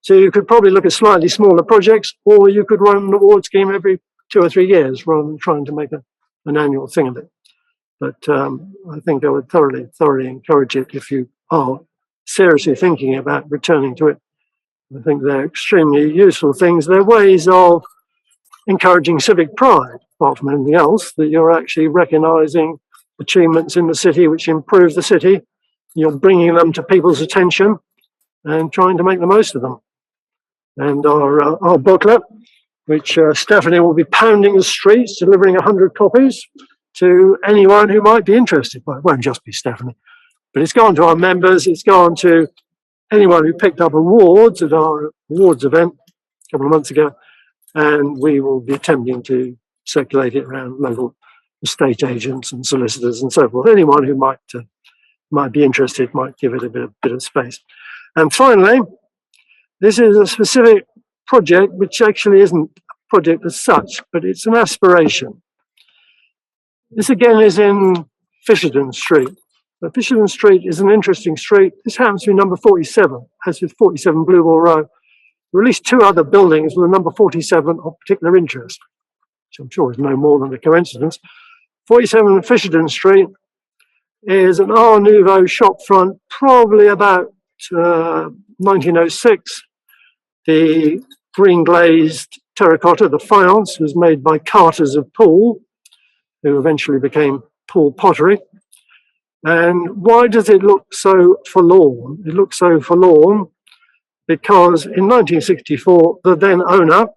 So you could probably look at slightly smaller projects, or you could run an award scheme every 2 or 3 years rather than trying to make an annual thing of it. But I think I would thoroughly encourage it if you are seriously thinking about returning to it. I think they're extremely useful things. They're ways of encouraging civic pride, apart from anything else, that you're actually recognising achievements in the city which improve the city. You're bringing them to people's attention and trying to make the most of them. And our booklet, which Stephanie will be pounding the streets, delivering 100 copies to anyone who might be interested. Well, it won't just be Stephanie, but it's gone to our members, it's gone to anyone who picked up awards at our awards event a couple of months ago, and we will be attempting to circulate it around local estate agents and solicitors and so forth. Anyone who might be interested might give it a bit of space. And finally, this is a specific project which actually isn't a project as such, but it's an aspiration. This again is in Fisherton Street. But Fisherton Street is an interesting street. This happens to be number 47, as with 47 Bluebell Row. There are at least 2 other buildings with a number 47 of particular interest, which I'm sure is no more than a coincidence. 47 Fisherton Street is an Art Nouveau shop front, probably about 1906. The green glazed terracotta, the faience, was made by Carters of Poole, who eventually became Poole Pottery. And why does it look so forlorn? It looks so forlorn because in 1964, the then owner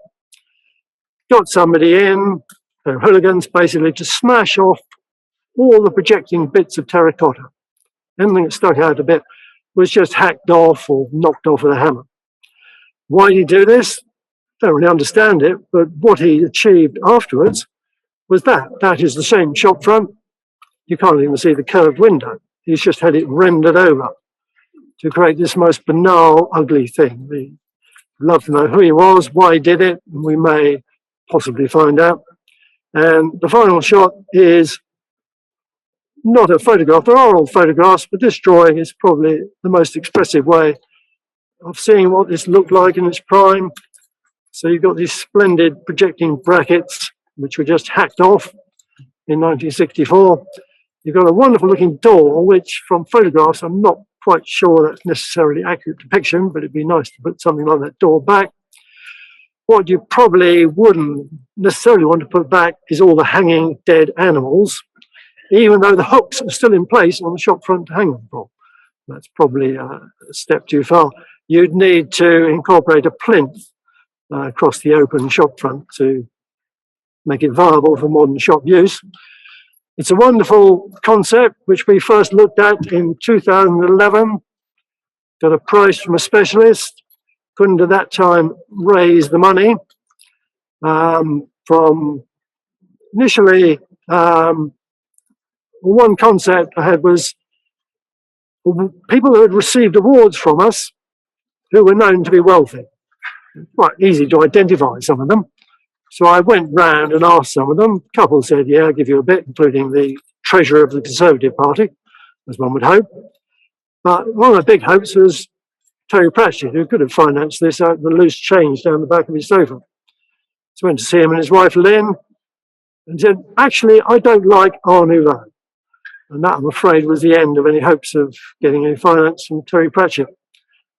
got somebody in, hooligans basically, to smash off all the projecting bits of terracotta. Anything that stuck out a bit was just hacked off or knocked off with a hammer. Why did he do this? Don't really understand it, but what he achieved afterwards was that is the same shop front. You can't even see the curved window. He's just had it rendered over to create this most banal, ugly thing. We'd love to know who he was, why he did it, and we may possibly find out. And the final shot is not a photograph. There are old photographs, but this drawing is probably the most expressive way of seeing what this looked like in its prime. So you've got these splendid projecting brackets, which were just hacked off in 1964. You've got a wonderful looking door, which from photographs, I'm not quite sure that's necessarily accurate depiction, but it'd be nice to put something like that door back. What you probably wouldn't necessarily want to put back is all the hanging dead animals, even though the hooks are still in place on the shop front to hang them from. That's probably a step too far. You'd need to incorporate a plinth across the open shop front to make it viable for modern shop use. It's a wonderful concept, which we first looked at in 2011, got a price from a specialist, couldn't at that time raise the money from initially, one concept I had was people who had received awards from us who were known to be wealthy. Quite easy to identify some of them. So I went round and asked some of them. A couple said, yeah, I'll give you a bit, including the treasurer of the Conservative Party, as one would hope. But one of the big hopes was Terry Pratchett, who could have financed this out of the loose change down the back of his sofa. So I went to see him and his wife Lynn and said, actually, I don't like Art Nouveau. And that, I'm afraid, was the end of any hopes of getting any finance from Terry Pratchett.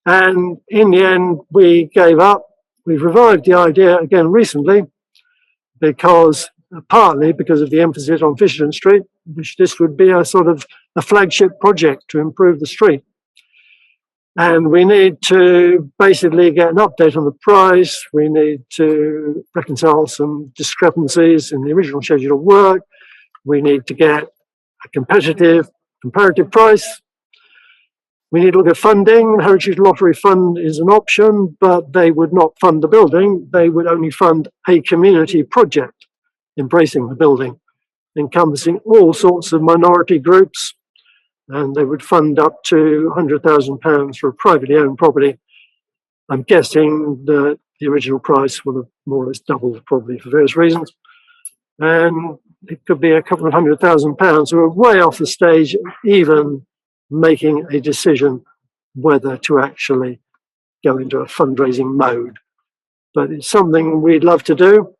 And in the end, we gave up. We've revived the idea again recently because, partly because of the emphasis on Fisherton Street, which this would be a sort of a flagship project to improve the street. And we need to basically get an update on the price. We need to reconcile some discrepancies in the original schedule of work. We need to get a comparative price. We need to look at funding. The Heritage Lottery Fund is an option, but they would not fund the building. They would only fund a community project embracing the building, encompassing all sorts of minority groups, and they would fund up to £100,000 for a privately owned property. I'm guessing that the original price will have more or less doubled, probably for various reasons. And it could be a couple of £100,000. So we're way off the stage, even making a decision whether to actually go into a fundraising mode. But it's something we'd love to do.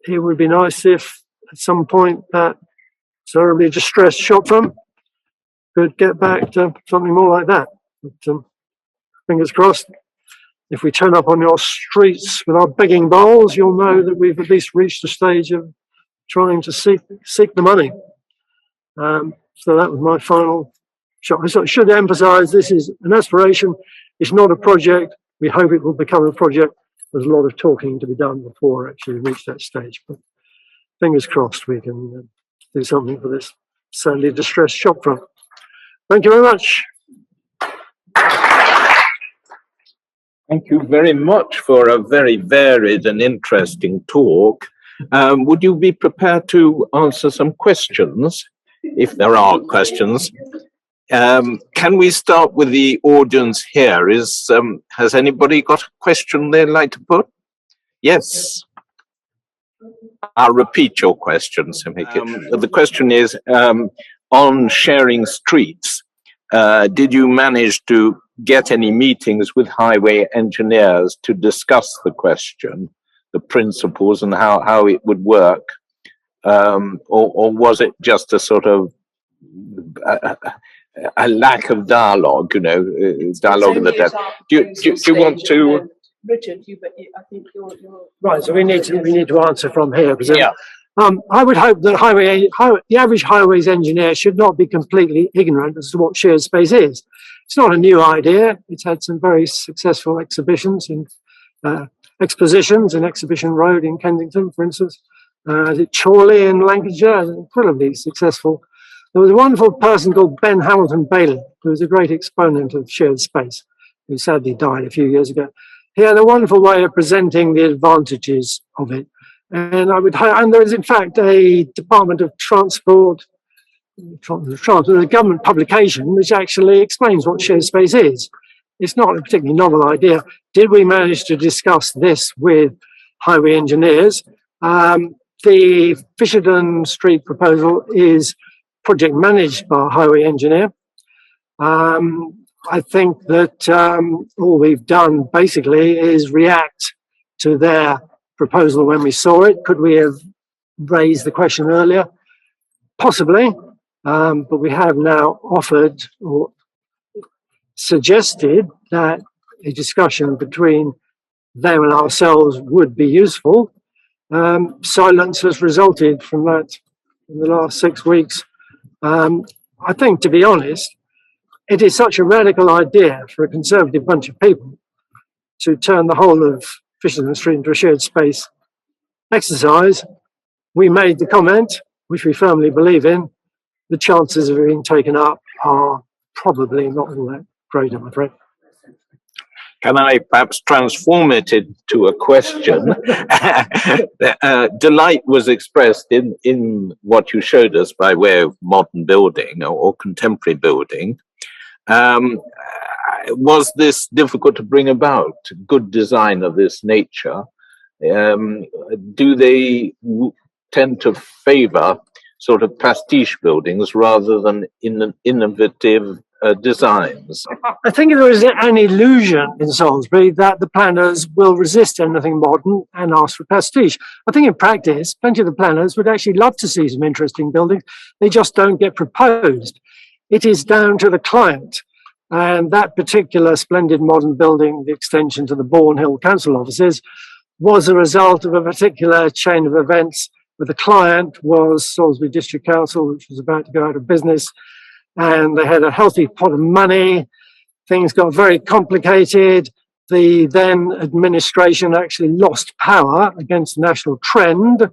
It would be nice if at some point that terribly distressed shop front could get back to something more like that. But, fingers crossed. If we turn up on your streets with our begging bowls, you'll know that we've at least reached the stage of trying to seek the money. So that was my final shot. I should emphasise this is an aspiration. It's not a project. We hope it will become a project. There's a lot of talking to be done before actually reach that stage. But fingers crossed we can do something for this sadly distressed shopfront. Thank you very much. Thank you very much for a very varied and interesting talk. Would you be prepared to answer some questions, if there are questions? Can we start with the audience here? Has anybody got a question they'd like to put? Yes. I'll repeat your question to make it. The question is, on sharing streets, did you manage to get any meetings with highway engineers to discuss the question, the principles and how it would work? Or was it just a sort of a lack of dialogue, dialogue in the depth? Do you want to? Richard, I think you're right. So we need to answer from here. Because, yeah. I would hope that the average highways engineer should not be completely ignorant as to what shared space is. It's not a new idea. It's had some very successful exhibitions in expositions in Exhibition Road in Kensington, for instance. At Chorley in Lancashire, incredibly successful. There was a wonderful person called Ben Hamilton Bailey, who was a great exponent of shared space, who sadly died a few years ago. He had a wonderful way of presenting the advantages of it. And there is in fact a Department of Transport, a government publication which actually explains what shared space is. It's not a particularly novel idea. Did we manage to discuss this with highway engineers? The Fisherton Street proposal is project managed by a highway engineer. I think that all we've done basically is react to their proposal when we saw it. Could we have raised the question earlier? Possibly, but we have now offered or suggested that a discussion between them and ourselves would be useful. Silence has resulted from that in the last 6 weeks. I think, to be honest, it is such a radical idea for a conservative bunch of people to turn the whole of Fisherton Street into a shared space exercise. We made the comment, which we firmly believe in, the chances of it being taken up are probably not all that great, I'm afraid. Can I perhaps transform it into a question? Delight was expressed in what you showed us by way of modern building or contemporary building. Was this difficult to bring about, good design of this nature? Do they tend to favour sort of pastiche buildings rather than innovative designs? I think there is an illusion in Salisbury that the planners will resist anything modern and ask for pastiche. I think in practice, plenty of the planners would actually love to see some interesting buildings. They just don't get proposed. It is down to the client. And that particular splendid modern building, the extension to the Bourne Hill Council offices, was a result of a particular chain of events where the client was Salisbury District Council, which was about to go out of business. And they had a healthy pot of money. Things got very complicated. The then administration actually lost power against the national trend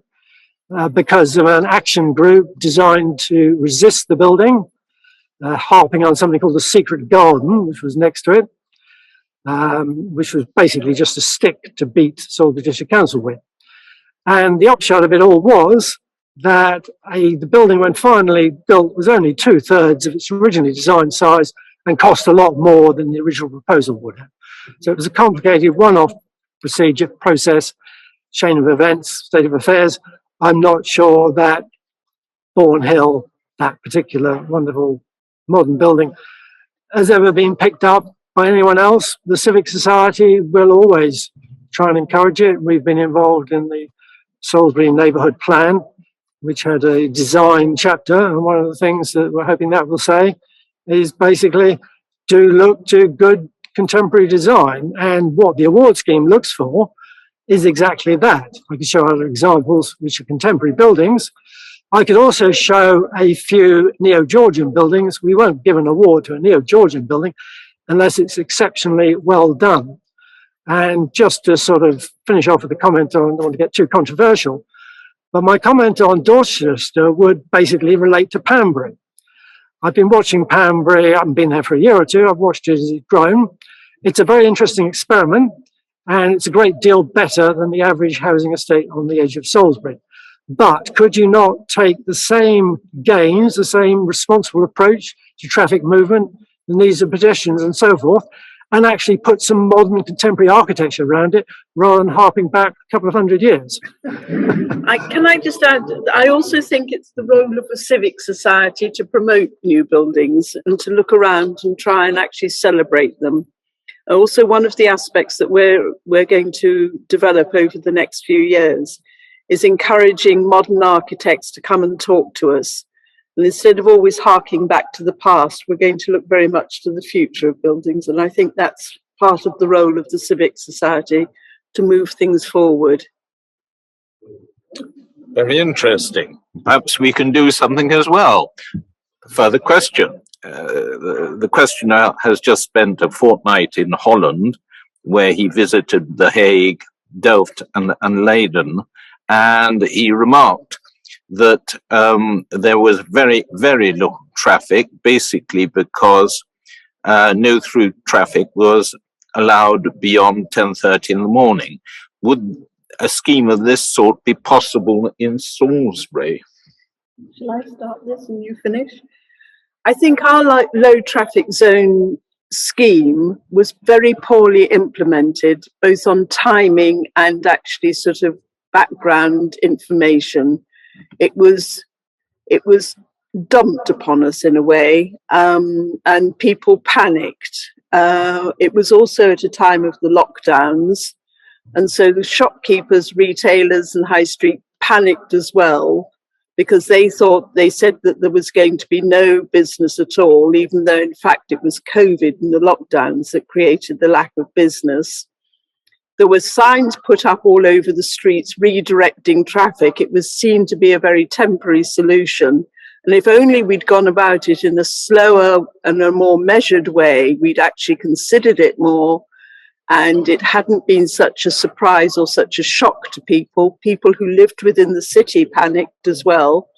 because of an action group designed to resist the building, harping on something called the Secret Garden, which was next to it, which was basically just a stick to beat Salisbury District Council with. And the upshot of it all was that the building, when finally built, was only 2/3 of its originally designed size and cost a lot more than the original proposal would have. So it was a complicated one-off process, chain of events, state of affairs. I'm not sure that Bourne Hill, that particular wonderful modern building, has ever been picked up by anyone else. The Civic Society will always try and encourage it. We've been involved in the Salisbury Neighbourhood Plan, which had a design chapter, and one of the things that we're hoping that will say is basically do look to good contemporary design, and what the award scheme looks for is exactly that. I can show other examples which are contemporary buildings. I could also show a few neo-Georgian buildings. We won't give an award to a neo-Georgian building unless it's exceptionally well done. And just to sort of finish off with a comment, I don't want to get too controversial, but my comment on Dorchester would basically relate to Panbury. I've been watching Panbury, I haven't been there for a year or two, I've watched it as it's grown. It's a very interesting experiment, and it's a great deal better than the average housing estate on the edge of Salisbury. But could you not take the same gains, the same responsible approach to traffic movement, the needs of pedestrians and so forth, and actually put some modern contemporary architecture around it rather than harping back a couple of 100 years? Can I just add, I also think it's the role of a civic society to promote new buildings and to look around and try and actually celebrate them. Also, one of the aspects that we're going to develop over the next few years is encouraging modern architects to come and talk to us. And instead of always harking back to the past, we're going to look very much to the future of buildings. And I think that's part of the role of the Civic Society, to move things forward. Very interesting. Perhaps we can do something as well. Further question. The questioner has just spent a fortnight in Holland, where he visited The Hague, Delft and Leiden, and he remarked that there was very, very little traffic, basically because no through traffic was allowed beyond 10:30 in the morning. Would a scheme of this sort be possible in Salisbury? Shall I start this and you finish? I think our low traffic zone scheme was very poorly implemented, both on timing and actually sort of background information. It was dumped upon us in a way, and people panicked. It was also at a time of the lockdowns, and so the shopkeepers, retailers and high street panicked as well, because they said that there was going to be no business at all, even though in fact it was COVID and the lockdowns that created the lack of business. There were signs put up all over the streets redirecting traffic. It was seen to be a very temporary solution. And if only we'd gone about it in a slower and a more measured way, we'd actually considered it more, and it hadn't been such a surprise or such a shock to people. People who lived within the city panicked as well.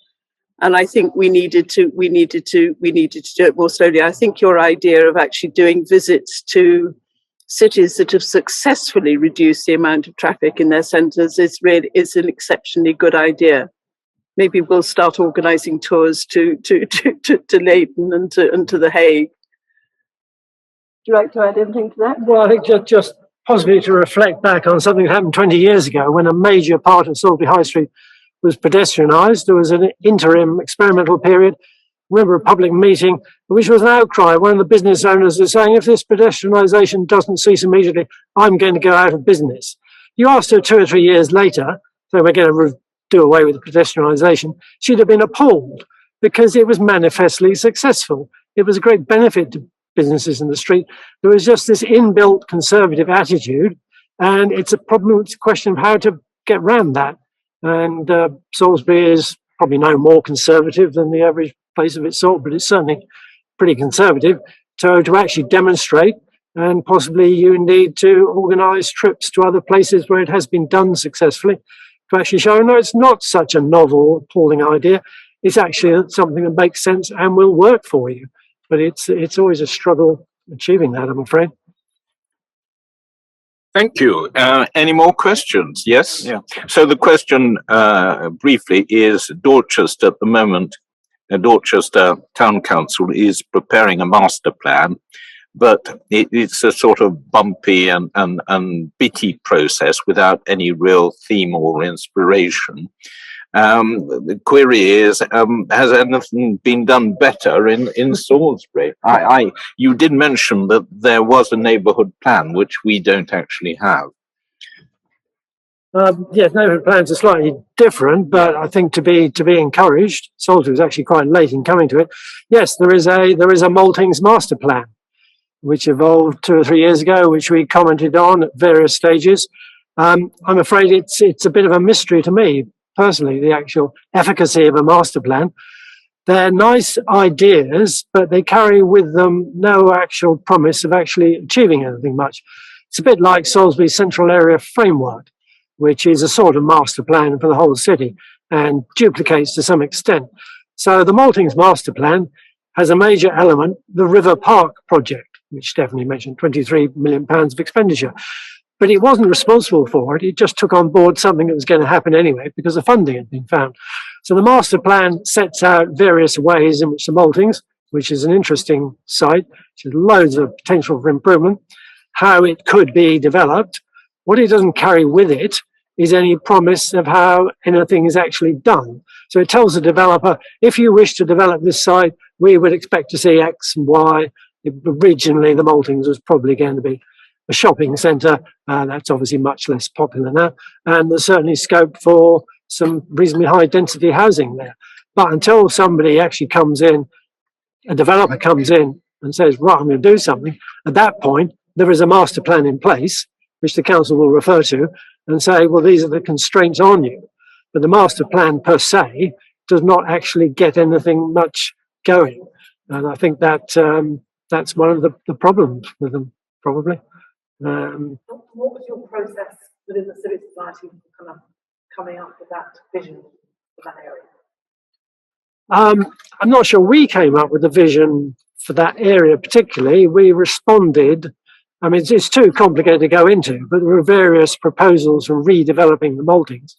And I think we needed to do it more slowly. I think your idea of actually doing visits to cities that have successfully reduced the amount of traffic in their centres is an exceptionally good idea. Maybe we'll start organising tours to Leiden and to The Hague. Would you like to add anything to that? Well, I think just possibly to reflect back on something that happened 20 years ago when a major part of Salisbury High Street was pedestrianised. There was an interim experimental period. I remember a public meeting, which was an outcry. One of the business owners was saying, if this pedestrianisation doesn't cease immediately, I'm going to go out of business. You asked her 2 or 3 years later, so we're going to do away with the pedestrianisation, she'd have been appalled because it was manifestly successful. It was a great benefit to businesses in the street. There was just this inbuilt conservative attitude, and it's a problem. It's a question of how to get around that. And Salisbury is probably no more conservative than the average place of its sort, but it's certainly pretty conservative. So to actually demonstrate, and possibly you need to organise trips to other places where it has been done successfully to actually show, no, it's not such a novel, appalling idea. It's actually something that makes sense and will work for you. But it's always a struggle achieving that, I'm afraid. Thank you. Any more questions? Yes? Yeah. So the question briefly is Dorchester at the moment, Dorchester Town Council is preparing a master plan, but it's a sort of bumpy and bitty process without any real theme or inspiration. The query is, has anything been done better in Salisbury? You did mention that there was a neighbourhood plan, which we don't actually have. Yes, neighbourhood plans are slightly different, but I think to be encouraged, Salisbury was actually quite late in coming to it. Yes, there is a Maltings master plan, which evolved 2 or 3 years ago, which we commented on at various stages. I'm afraid it's a bit of a mystery to me personally, the actual efficacy of a master plan. They're nice ideas, but they carry with them no actual promise of actually achieving anything much. It's a bit like Salisbury's Central Area Framework, which is a sort of master plan for the whole city and duplicates to some extent. So the Maltings master plan has a major element, the River Park project, which Stephanie mentioned, £23 million of expenditure. But it wasn't responsible for it. It just took on board something that was going to happen anyway because the funding had been found. So the master plan sets out various ways in which the Maltings, which is an interesting site, which has loads of potential for improvement, how it could be developed. What it doesn't carry with it is any promise of how anything is actually done. So it tells the developer, if you wish to develop this site, we would expect to see X and Y. Originally, the Maltings was probably going to be a shopping centre. That's obviously much less popular now. And there's certainly scope for some reasonably high density housing there. But until somebody actually comes in, a developer comes in and says, right, I'm going to do something, at that point, there is a master plan in place, which the council will refer to and say, well, these are the constraints on you. But the master plan per se does not actually get anything much going. And I think that that's one of the problems with them, probably. What was your process within the Civic Society for coming up with that vision for that area? I'm not sure we came up with a vision for that area particularly. We responded. I mean, it's too complicated to go into, but there were various proposals for redeveloping the Maltings,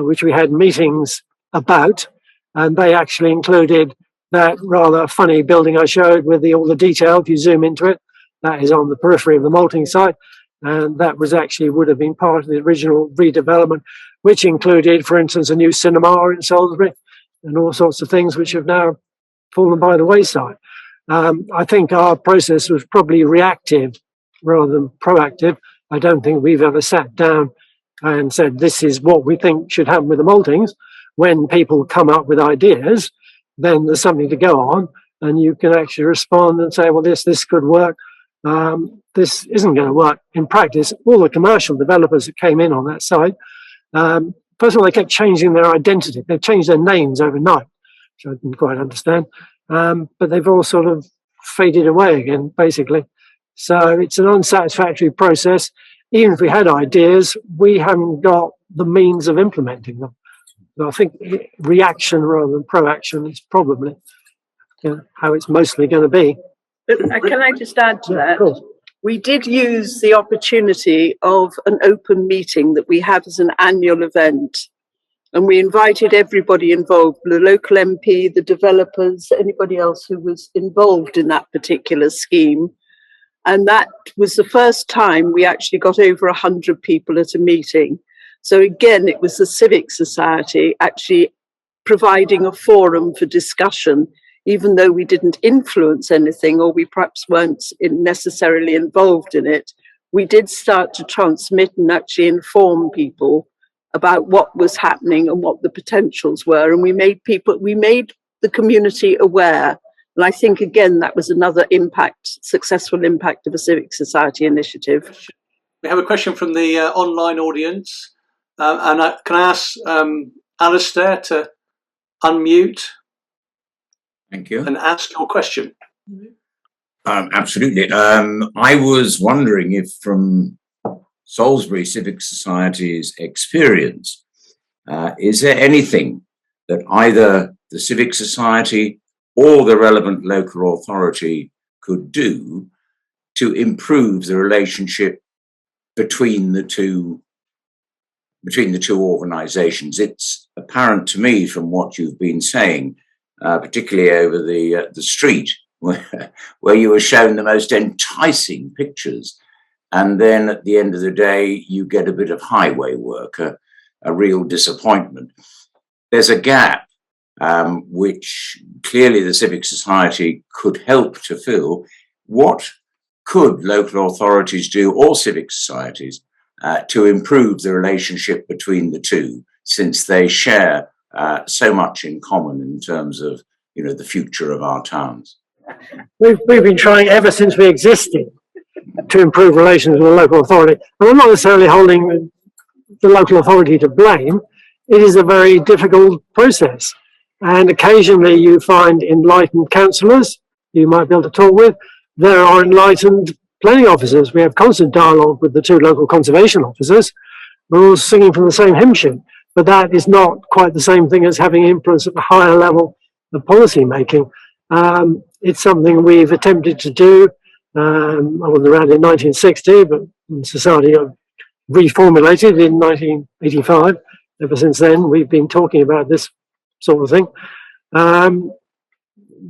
which we had meetings about, and they actually included that rather funny building I showed with all the detail. If you zoom into it, that is on the periphery of the Malting site, and that was actually would have been part of the original redevelopment, which included, for instance, a new cinema in Salisbury and all sorts of things which have now fallen by the wayside. I think our process was probably reactive rather than proactive. I don't think we've ever sat down and said, this is what we think should happen with the Maltings. When people come up with ideas, then there's something to go on, and you can actually respond and say, well, this could work. This isn't going to work. In practice, all the commercial developers that came in on that site, first of all, they kept changing their identity. They changed their names overnight, which I didn't quite understand. But they've all sort of faded away again, basically. So it's an unsatisfactory process. Even if we had ideas, we haven't got the means of implementing them. So I think reaction rather than proaction is probably how it's mostly going to be. Can I just add to that? Of course. We did use the opportunity of an open meeting that we have as an annual event. And we invited everybody involved, the local MP, the developers, anybody else who was involved in that particular scheme. And that was the first time we actually got over 100 people at a meeting. So again, it was the Civic Society actually providing a forum for discussion, even though we didn't influence anything or we perhaps weren't necessarily involved in it. We did start to transmit and actually inform people about what was happening and what the potentials were. And we made the community aware. And I think, again, that was another successful impact of a Civic Society initiative. We have a question from the online audience. Can I ask Alistair to unmute? Thank you. And ask your question. Absolutely. I was wondering if from Salisbury Civic Society's experience, is there anything that either the Civic Society or the relevant local authority could do to improve the relationship between the two organisations? It's apparent to me from what you've been saying, particularly over the street, where you were shown the most enticing pictures, and then at the end of the day, you get a bit of highway work, a real disappointment. there's a gap which clearly the Civic Society could help to fill. What could local authorities do, or civic societies, to improve the relationship between the two, since they share so much in common in terms of, you know, the future of our towns? We've been trying ever since we existed to improve relations with the local authority. And I'm not necessarily holding the local authority to blame. It is a very difficult process. And occasionally you find enlightened councillors you might be able to talk with. There are enlightened planning officers. We have constant dialogue with the two local conservation officers. We're all singing from the same hymn sheet, but that is not quite the same thing as having influence at a higher level of policy making. It's something we've attempted to do. I wasn't around in 1960, but the society reformulated in 1985. Ever since then, we've been talking about this sort of thing.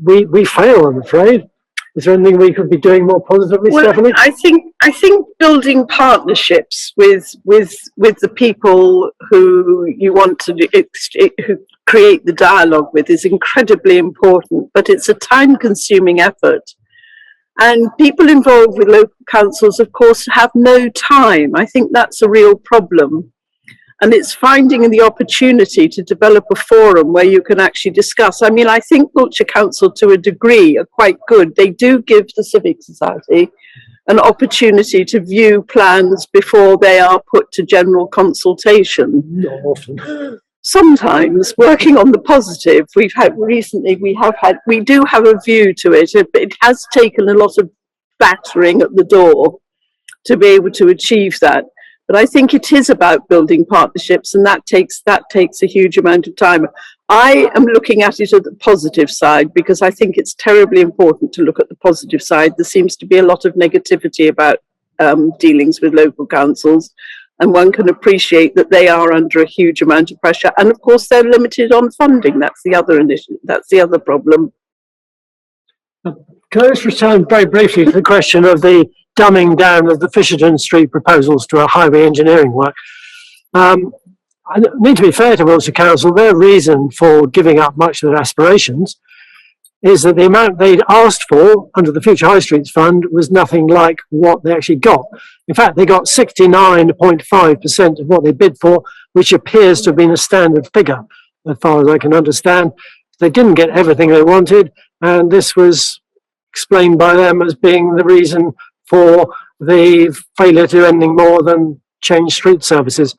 We fail, I'm afraid. Is there anything we could be doing more positively, Stephanie? I think building partnerships with the people who you want to who create the dialogue with is incredibly important, but it's a time-consuming effort. And people involved with local councils, of course, have no time. I think that's a real problem. And it's finding the opportunity to develop a forum where you can actually discuss. I mean, I think Wiltshire Council, to a degree, are quite good. They do give the Civic Society an opportunity to view plans before they are put to general consultation. Not often. Sometimes, working on the positive, we do have a view to it, but it has taken a lot of battering at the door to be able to achieve that. But I think it is about building partnerships, and that takes a huge amount of time. I am looking at it at the positive side because I think it's terribly important to look at the positive side. There seems to be a lot of negativity about dealings with local councils, and one can appreciate that they are under a huge amount of pressure. And of course, they're limited on funding. That's the other initiative. That's the other problem. Can I just return very briefly to the question of the dumbing down of the Fisherton Street proposals to a highway engineering work? I need to be fair to Wiltshire Council. Their reason for giving up much of their aspirations is that the amount they'd asked for under the Future High Streets Fund was nothing like what they actually got. In fact, they got 69.5% of what they bid for, which appears to have been a standard figure, as far as I can understand. They didn't get everything they wanted, and this was explained by them as being the reason for the failure to do anything more than change street services.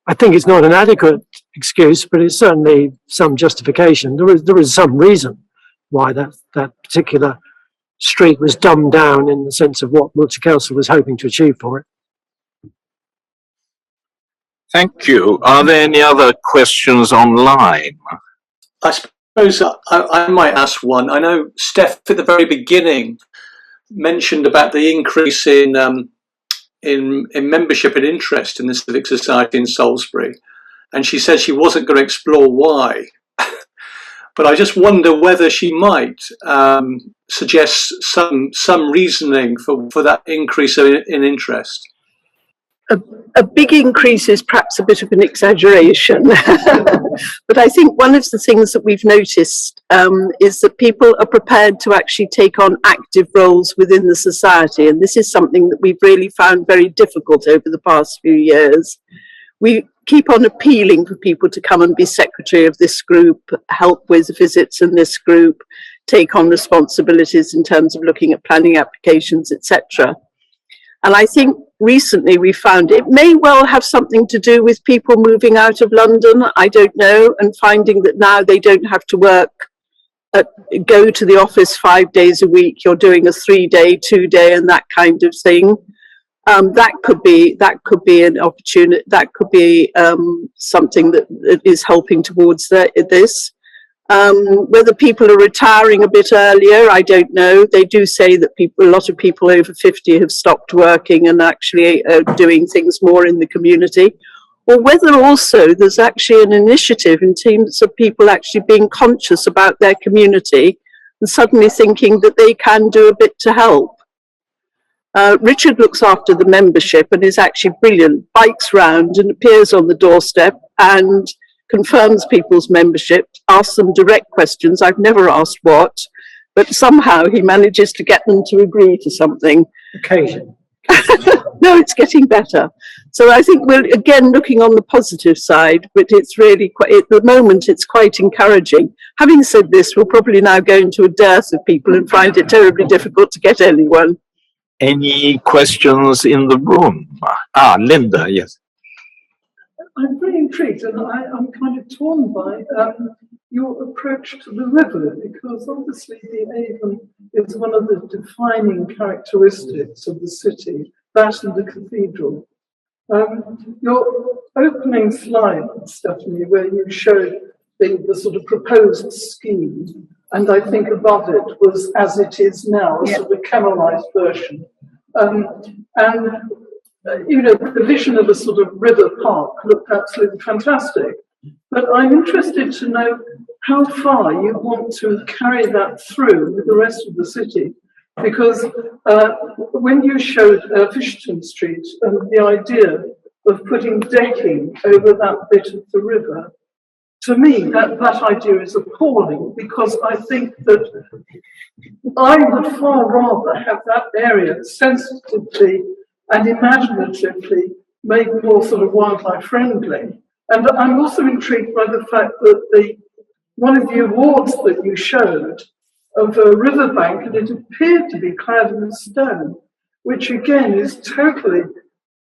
I think it's not an adequate excuse, but it's certainly some justification. There is some reason why that particular street was dumbed down in the sense of what Wiltshire Council was hoping to achieve for it. Thank you. Are there any other questions online? I suppose I might ask one. I know Steph at the very beginning mentioned about the increase in membership and interest in the Civic Society in Salisbury, and she said she wasn't going to explore why. But I just wonder whether she might suggest some reasoning for that increase in interest. A big increase is perhaps a bit of an exaggeration, but I think one of the things that we've noticed is that people are prepared to actually take on active roles within the society, and this is something that we've really found very difficult over the past few years. We keep on appealing for people to come and be secretary of this group, help with visits in this group, take on responsibilities in terms of looking at planning applications, etc. And I think recently we found it may well have something to do with people moving out of London, I don't know, and finding that now they don't have to go to the office 5 days a week. You're doing a 3-day, 2-day, and that kind of thing. That could be an opportunity. That could be something that is helping towards this. Whether people are retiring a bit earlier, I don't know. They do say that a lot of people over 50 have stopped working and actually are doing things more in the community. Or whether also there's actually an initiative in terms of people actually being conscious about their community and suddenly thinking that they can do a bit to help. Richard looks after the membership and is actually brilliant, bikes round and appears on the doorstep and confirms people's membership, asks them direct questions. I've never asked what, but somehow he manages to get them to agree to something. Occasion. No, it's getting better. So I think we're again looking on the positive side, but it's really quite, at the moment, it's quite encouraging. Having said this, we'll probably now go into a dearth of people and find it terribly difficult to get anyone. Any questions in the room? Linda, yes. I'm very intrigued, and I'm kind of torn by your approach to the river, because obviously the Avon is one of the defining characteristics of the city, that and the cathedral. Your opening slide, Stephanie, where you showed the sort of proposed scheme, and I think above it was as it is now, a sort of canonised version. You know, the vision of a sort of river park looked absolutely fantastic. But I'm interested to know how far you want to carry that through with the rest of the city. Because when you showed Fisherton Street and the idea of putting decking over that bit of the river, to me, that idea is appalling, because I think that I would far rather have that area sensitively and imaginatively made more sort of wildlife friendly. And I'm also intrigued by the fact that one of the awards that you showed of a riverbank, and it appeared to be clad in stone, which again is totally...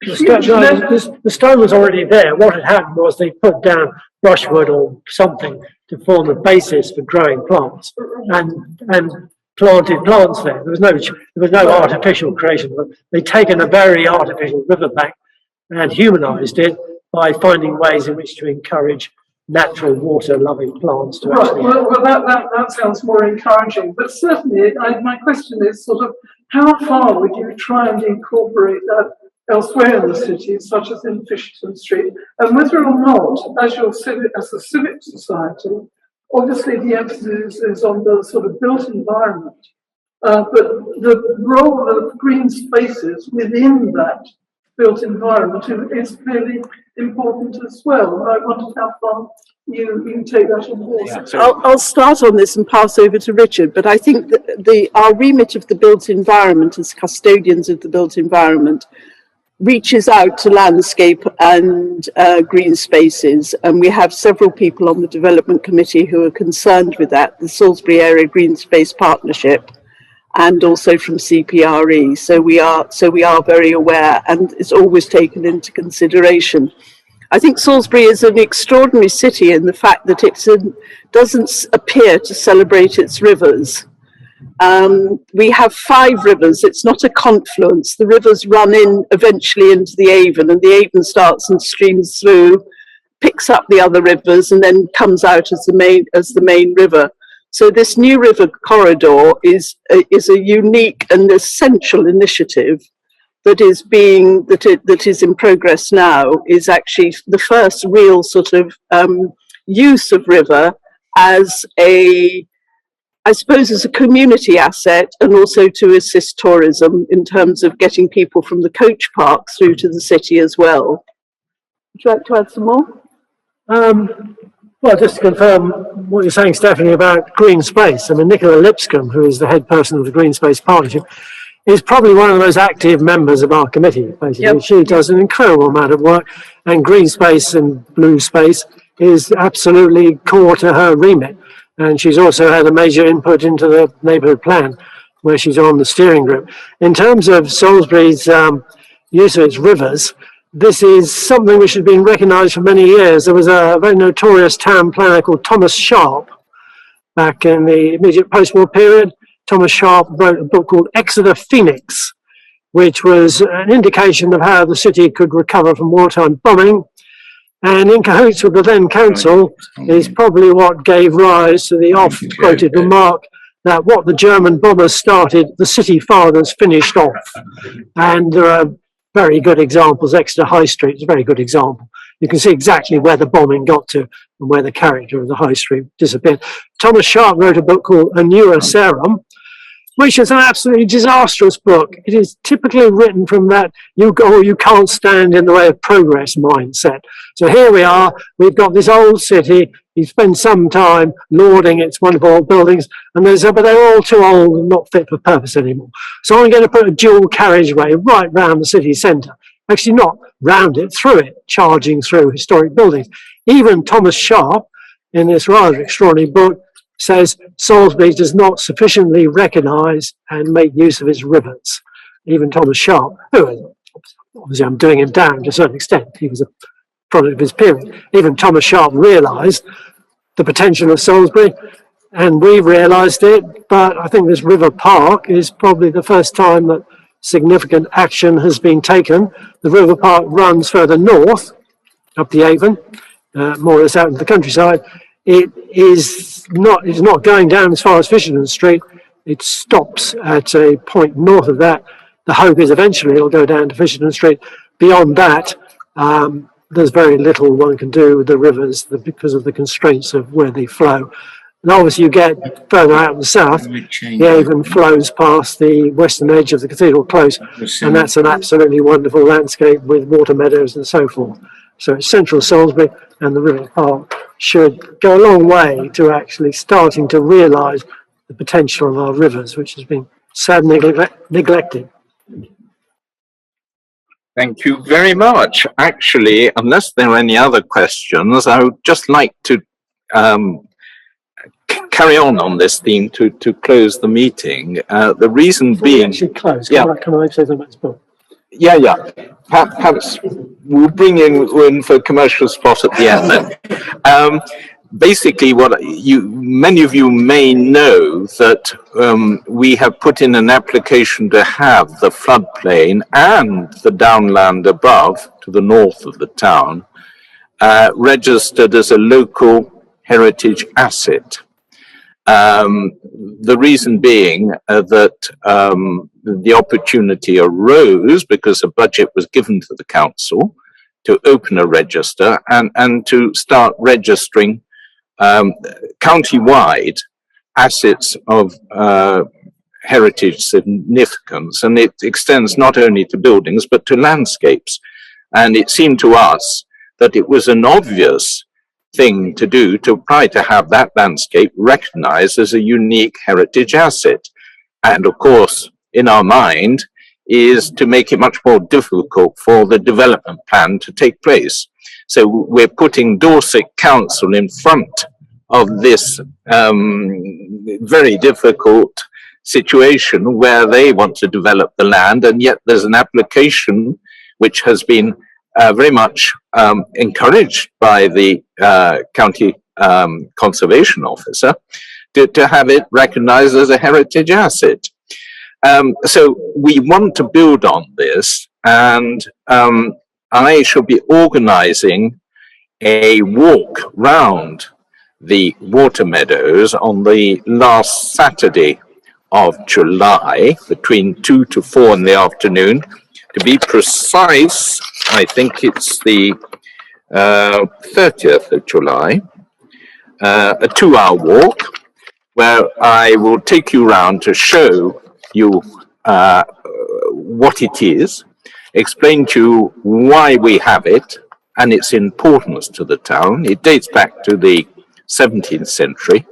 The stone was already there. What had happened was they put down brushwood or something to form the basis for growing plants, and planted plants there. There was no artificial creation. They'd taken a very artificial riverbank and humanised it by finding ways in which to encourage natural water-loving plants to actually... Well, that sounds more encouraging. But certainly, my question is sort of, how far would you try and incorporate that elsewhere in the city, such as in Fisherton Street, and whether or not, as a civic society, obviously the emphasis is on the sort of built environment, but the role of green spaces within that built environment is clearly important as well. And I wondered how far you take that on board. Yeah, I'll start on this and pass over to Richard, but I think that our remit of the built environment as custodians of the built environment reaches out to landscape and green spaces, and we have several people on the development committee who are concerned with that, the Salisbury Area Green Space Partnership, and also from CPRE. So we are very aware, and it's always taken into consideration. I think Salisbury is an extraordinary city in the fact that it doesn't appear to celebrate its rivers. We have 5 rivers. It's not a confluence. The rivers run in eventually into the Avon, and the Avon starts and streams through, picks up the other rivers, and then comes out as the main river. So this new river corridor is a unique and essential initiative that is in progress now. Is actually the first real sort of use of river as I suppose as a community asset, and also to assist tourism in terms of getting people from the coach park through to the city as well. Would you like to add some more? Well, just to confirm what you're saying, Stephanie, about green space. I mean, Nicola Lipscomb, who is the head person of the Green Space Partnership, is probably one of the most active members of our committee, basically. Yep. She does an incredible amount of work, and green space and blue space is absolutely core to her remit. And she's also had a major input into the neighbourhood plan, where she's on the steering group. In terms of Salisbury's use of its rivers, this is something which has been recognised for many years. There was a very notorious town planner called Thomas Sharp back in the immediate post-war period. Thomas Sharp wrote a book called Exeter Phoenix, which was an indication of how the city could recover from wartime bombing. And in cahoots with the then council is probably what gave rise to the oft-quoted remark that what the German bombers started, the city fathers finished off. And there are very good examples. Exeter High Street is a very good example. You can see exactly where the bombing got to and where the character of the High Street disappeared. Thomas Sharp wrote a book called A Newer Serum, which is an absolutely disastrous book. It is typically written from that you can't stand in the way of progress mindset. So here we are, we've got this old city, you spend some time lauding its wonderful old buildings, and but they're all too old and not fit for purpose anymore. So I'm going to put a dual carriageway right round the city centre. Actually not round it, through it, charging through historic buildings. Even Thomas Sharp, in this rather extraordinary book, says Salisbury does not sufficiently recognise and make use of its rivers. Even Thomas Sharp, who, obviously I'm doing him down to a certain extent, he was a product of his period. Even Thomas Sharp realised the potential of Salisbury, and we've realised it, but I think this River Park is probably the first time that significant action has been taken. The River Park runs further north, up the Avon, more or less out in the countryside. It's not going down as far as Fisherton Street. It stops at a point north of that. The hope is eventually it'll go down to Fisherton Street. Beyond that, there's very little one can do with the rivers because of the constraints of where they flow. And obviously you get further out in the south, the Avon flows past the western edge of the Cathedral Close, and that's an absolutely wonderful landscape with water meadows and so forth. So it's central Salisbury, and the River Park should go a long way to actually starting to realise the potential of our rivers, which has been sadly neglected. Thank you very much. Actually, unless there are any other questions, I would just like to carry on this theme to close the meeting. The reason being... Actually close. Yeah. Can I say something about this book? Yeah. Perhaps we'll bring in for a commercial spot at the end then. Basically, many of you may know that we have put in an application to have the floodplain and the downland above, to the north of the town, registered as a local heritage asset. The reason being that the opportunity arose because a budget was given to the council to open a register and to start registering county-wide assets of heritage significance, and it extends not only to buildings but to landscapes. And it seemed to us that it was an obvious thing to do to try to have that landscape recognized as a unique heritage asset. And of course, in our mind, is to make it much more difficult for the development plan to take place. So we're putting Dorset Council in front of this very difficult situation where they want to develop the land, and yet there's an application which has been very much encouraged by the county conservation officer to have it recognized as a heritage asset. So we want to build on this, and I shall be organizing a walk round the water meadows on the last Saturday of July between 2 to 4 in the afternoon. To be precise, I think it's the 30th of July, a 2-hour walk where I will take you round to show you what it is, explain to you why we have it and its importance to the town. It dates back to the 17th century,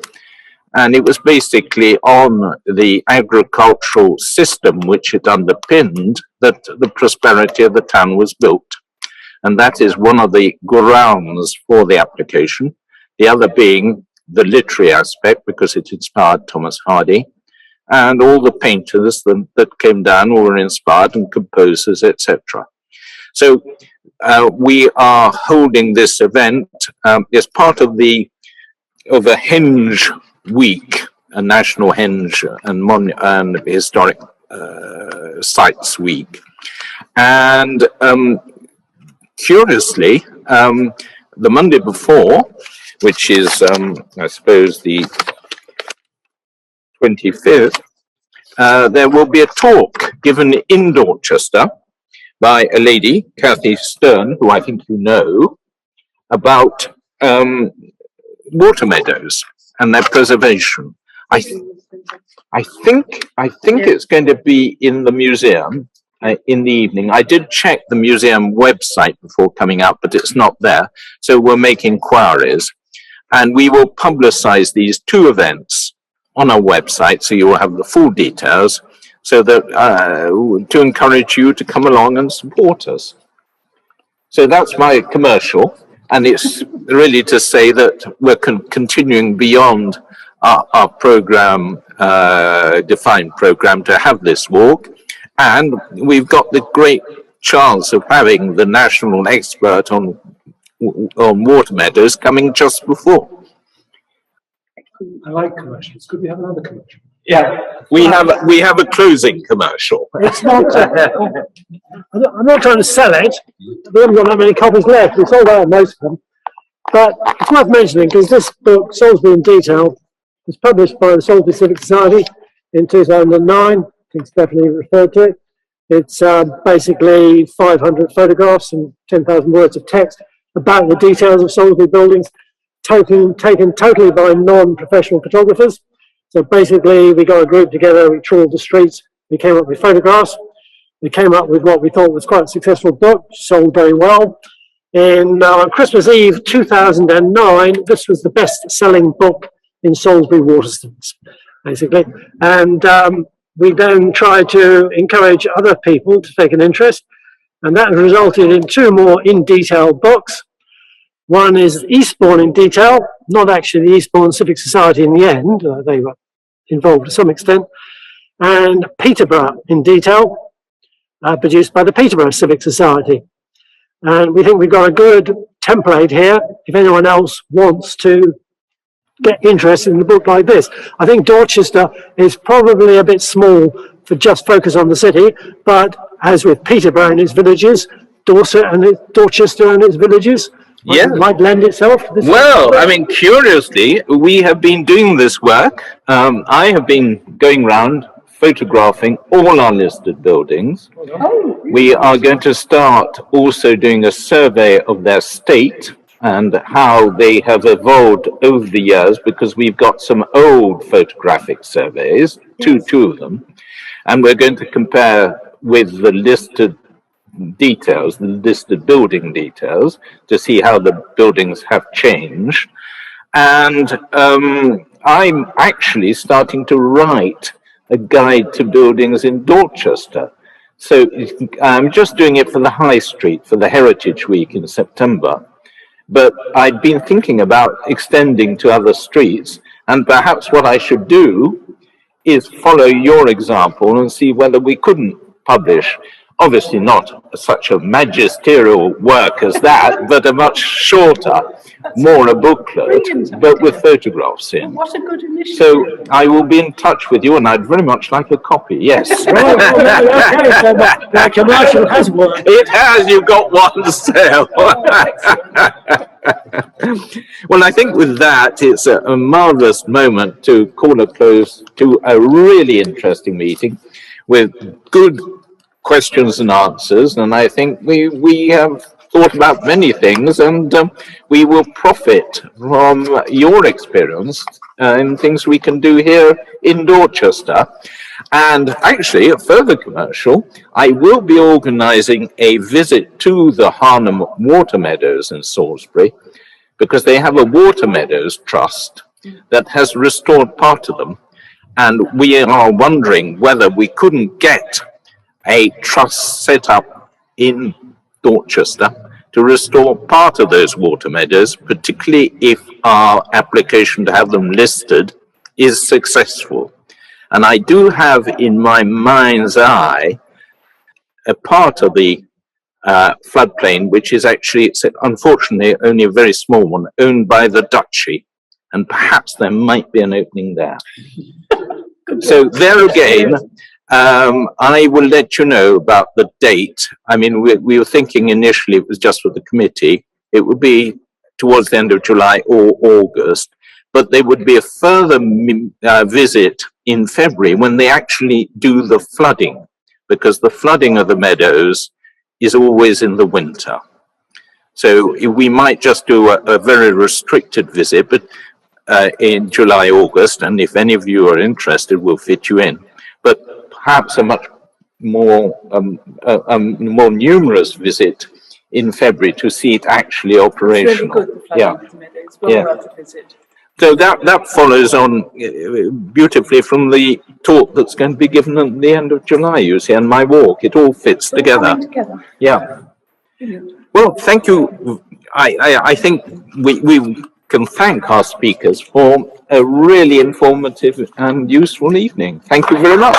and it was basically on the agricultural system which it underpinned that the prosperity of the town was built. And that is one of the grounds for the application. The other being the literary aspect, because it inspired Thomas Hardy, and all the painters that came down were inspired, and composers, etc. So we are holding this event as part of a henge week, a national henge and historic sites week. And curiously, the Monday before, which is I suppose the 25th, there will be a talk given in Dorchester by a lady, Cathy Stern, who I think you know, about water meadows and their preservation. I think it's going to be in the museum in the evening. I did check the museum website before coming up, but it's not there. So we'll make inquiries, and we will publicize these two events on our website, so you will have the full details, so that to encourage you to come along and support us. So that's my commercial, and it's really to say that we're continuing beyond our program, defined program, to have this walk, and we've got the great chance of having the national expert on water meadows coming just before. I like commercials. Could we have another commercial? Yeah, we have a closing commercial. It's not. I'm not trying to sell it. We haven't got that many copies left. We sold out most of them. But it's worth mentioning because this book, Salisbury in Detail, was published by the Salisbury Civic Society in 2009. I think Stephanie referred to it. It's basically 500 photographs and 10,000 words of text about the details of Salisbury buildings, taken totally by non-professional photographers. So basically, we got a group together, we trawled the streets, we came up with photographs, we came up with what we thought was quite a successful book, sold very well. And on Christmas Eve 2009, this was the best-selling book in Salisbury Waterstones, basically. And we then tried to encourage other people to take an interest, and that resulted in two more in-detail books. One is Eastbourne in Detail, not actually the Eastbourne Civic Society in the end, they were involved to some extent, and Peterborough in Detail, produced by the Peterborough Civic Society. And we think we've got a good template here if anyone else wants to get interested in a book like this. I think Dorchester is probably a bit small for just focus on the city, but as with Peterborough and its villages, Dorchester and its villages, might lend itself to this. Well, I mean, curiously, we have been doing this work. I have been going round photographing all our listed buildings. We are going to start also doing a survey of their state and how they have evolved over the years, because we've got some old photographic surveys, two of them, and we're going to compare with the listed details, the listed building details, to see how the buildings have changed. And I'm actually starting to write a guide to buildings in Dorchester. So I'm just doing it for the High Street, for the Heritage Week in September. But I'd been thinking about extending to other streets, and perhaps what I should do is follow your example and see whether we couldn't publish, obviously not such a magisterial work as that, but a much shorter, more a booklet, but with photographs in. What a good initiative. So I will be in touch with you, and I'd very much like a copy, yes. That commercial has worked. It has, you've got one sale. Well, I think with that, it's a marvellous moment to call a close to a really interesting meeting with good questions and answers, and I think we have thought about many things, and we will profit from your experience in things we can do here in Dorchester. And actually, a further commercial, I will be organising a visit to the Harnham Water Meadows in Salisbury, because they have a Water Meadows Trust that has restored part of them, and we are wondering whether we couldn't get a trust set up in Dorchester to restore part of those water meadows, particularly if our application to have them listed is successful. And I do have in my mind's eye a part of the floodplain, which is actually, it's unfortunately only a very small one, owned by the Duchy, and perhaps there might be an opening there. So there again, I will let you know about the date. I mean, we were thinking initially it was just for the committee. It would be towards the end of July or August, but there would be a further visit in February when they actually do the flooding, because the flooding of the meadows is always in the winter. So we might just do a very restricted visit, but in July, August, and if any of you are interested, we'll fit you in. But perhaps a much more more numerous visit in February to see it actually operational. It's really good, the flooding Yeah. committee. It's well worth a visit. So that follows on beautifully from the talk that's going to be given at the end of July, you see, and my walk. It all fits together. Yeah. Well, thank you. I think we can thank our speakers for a really informative and useful evening. Thank you very much.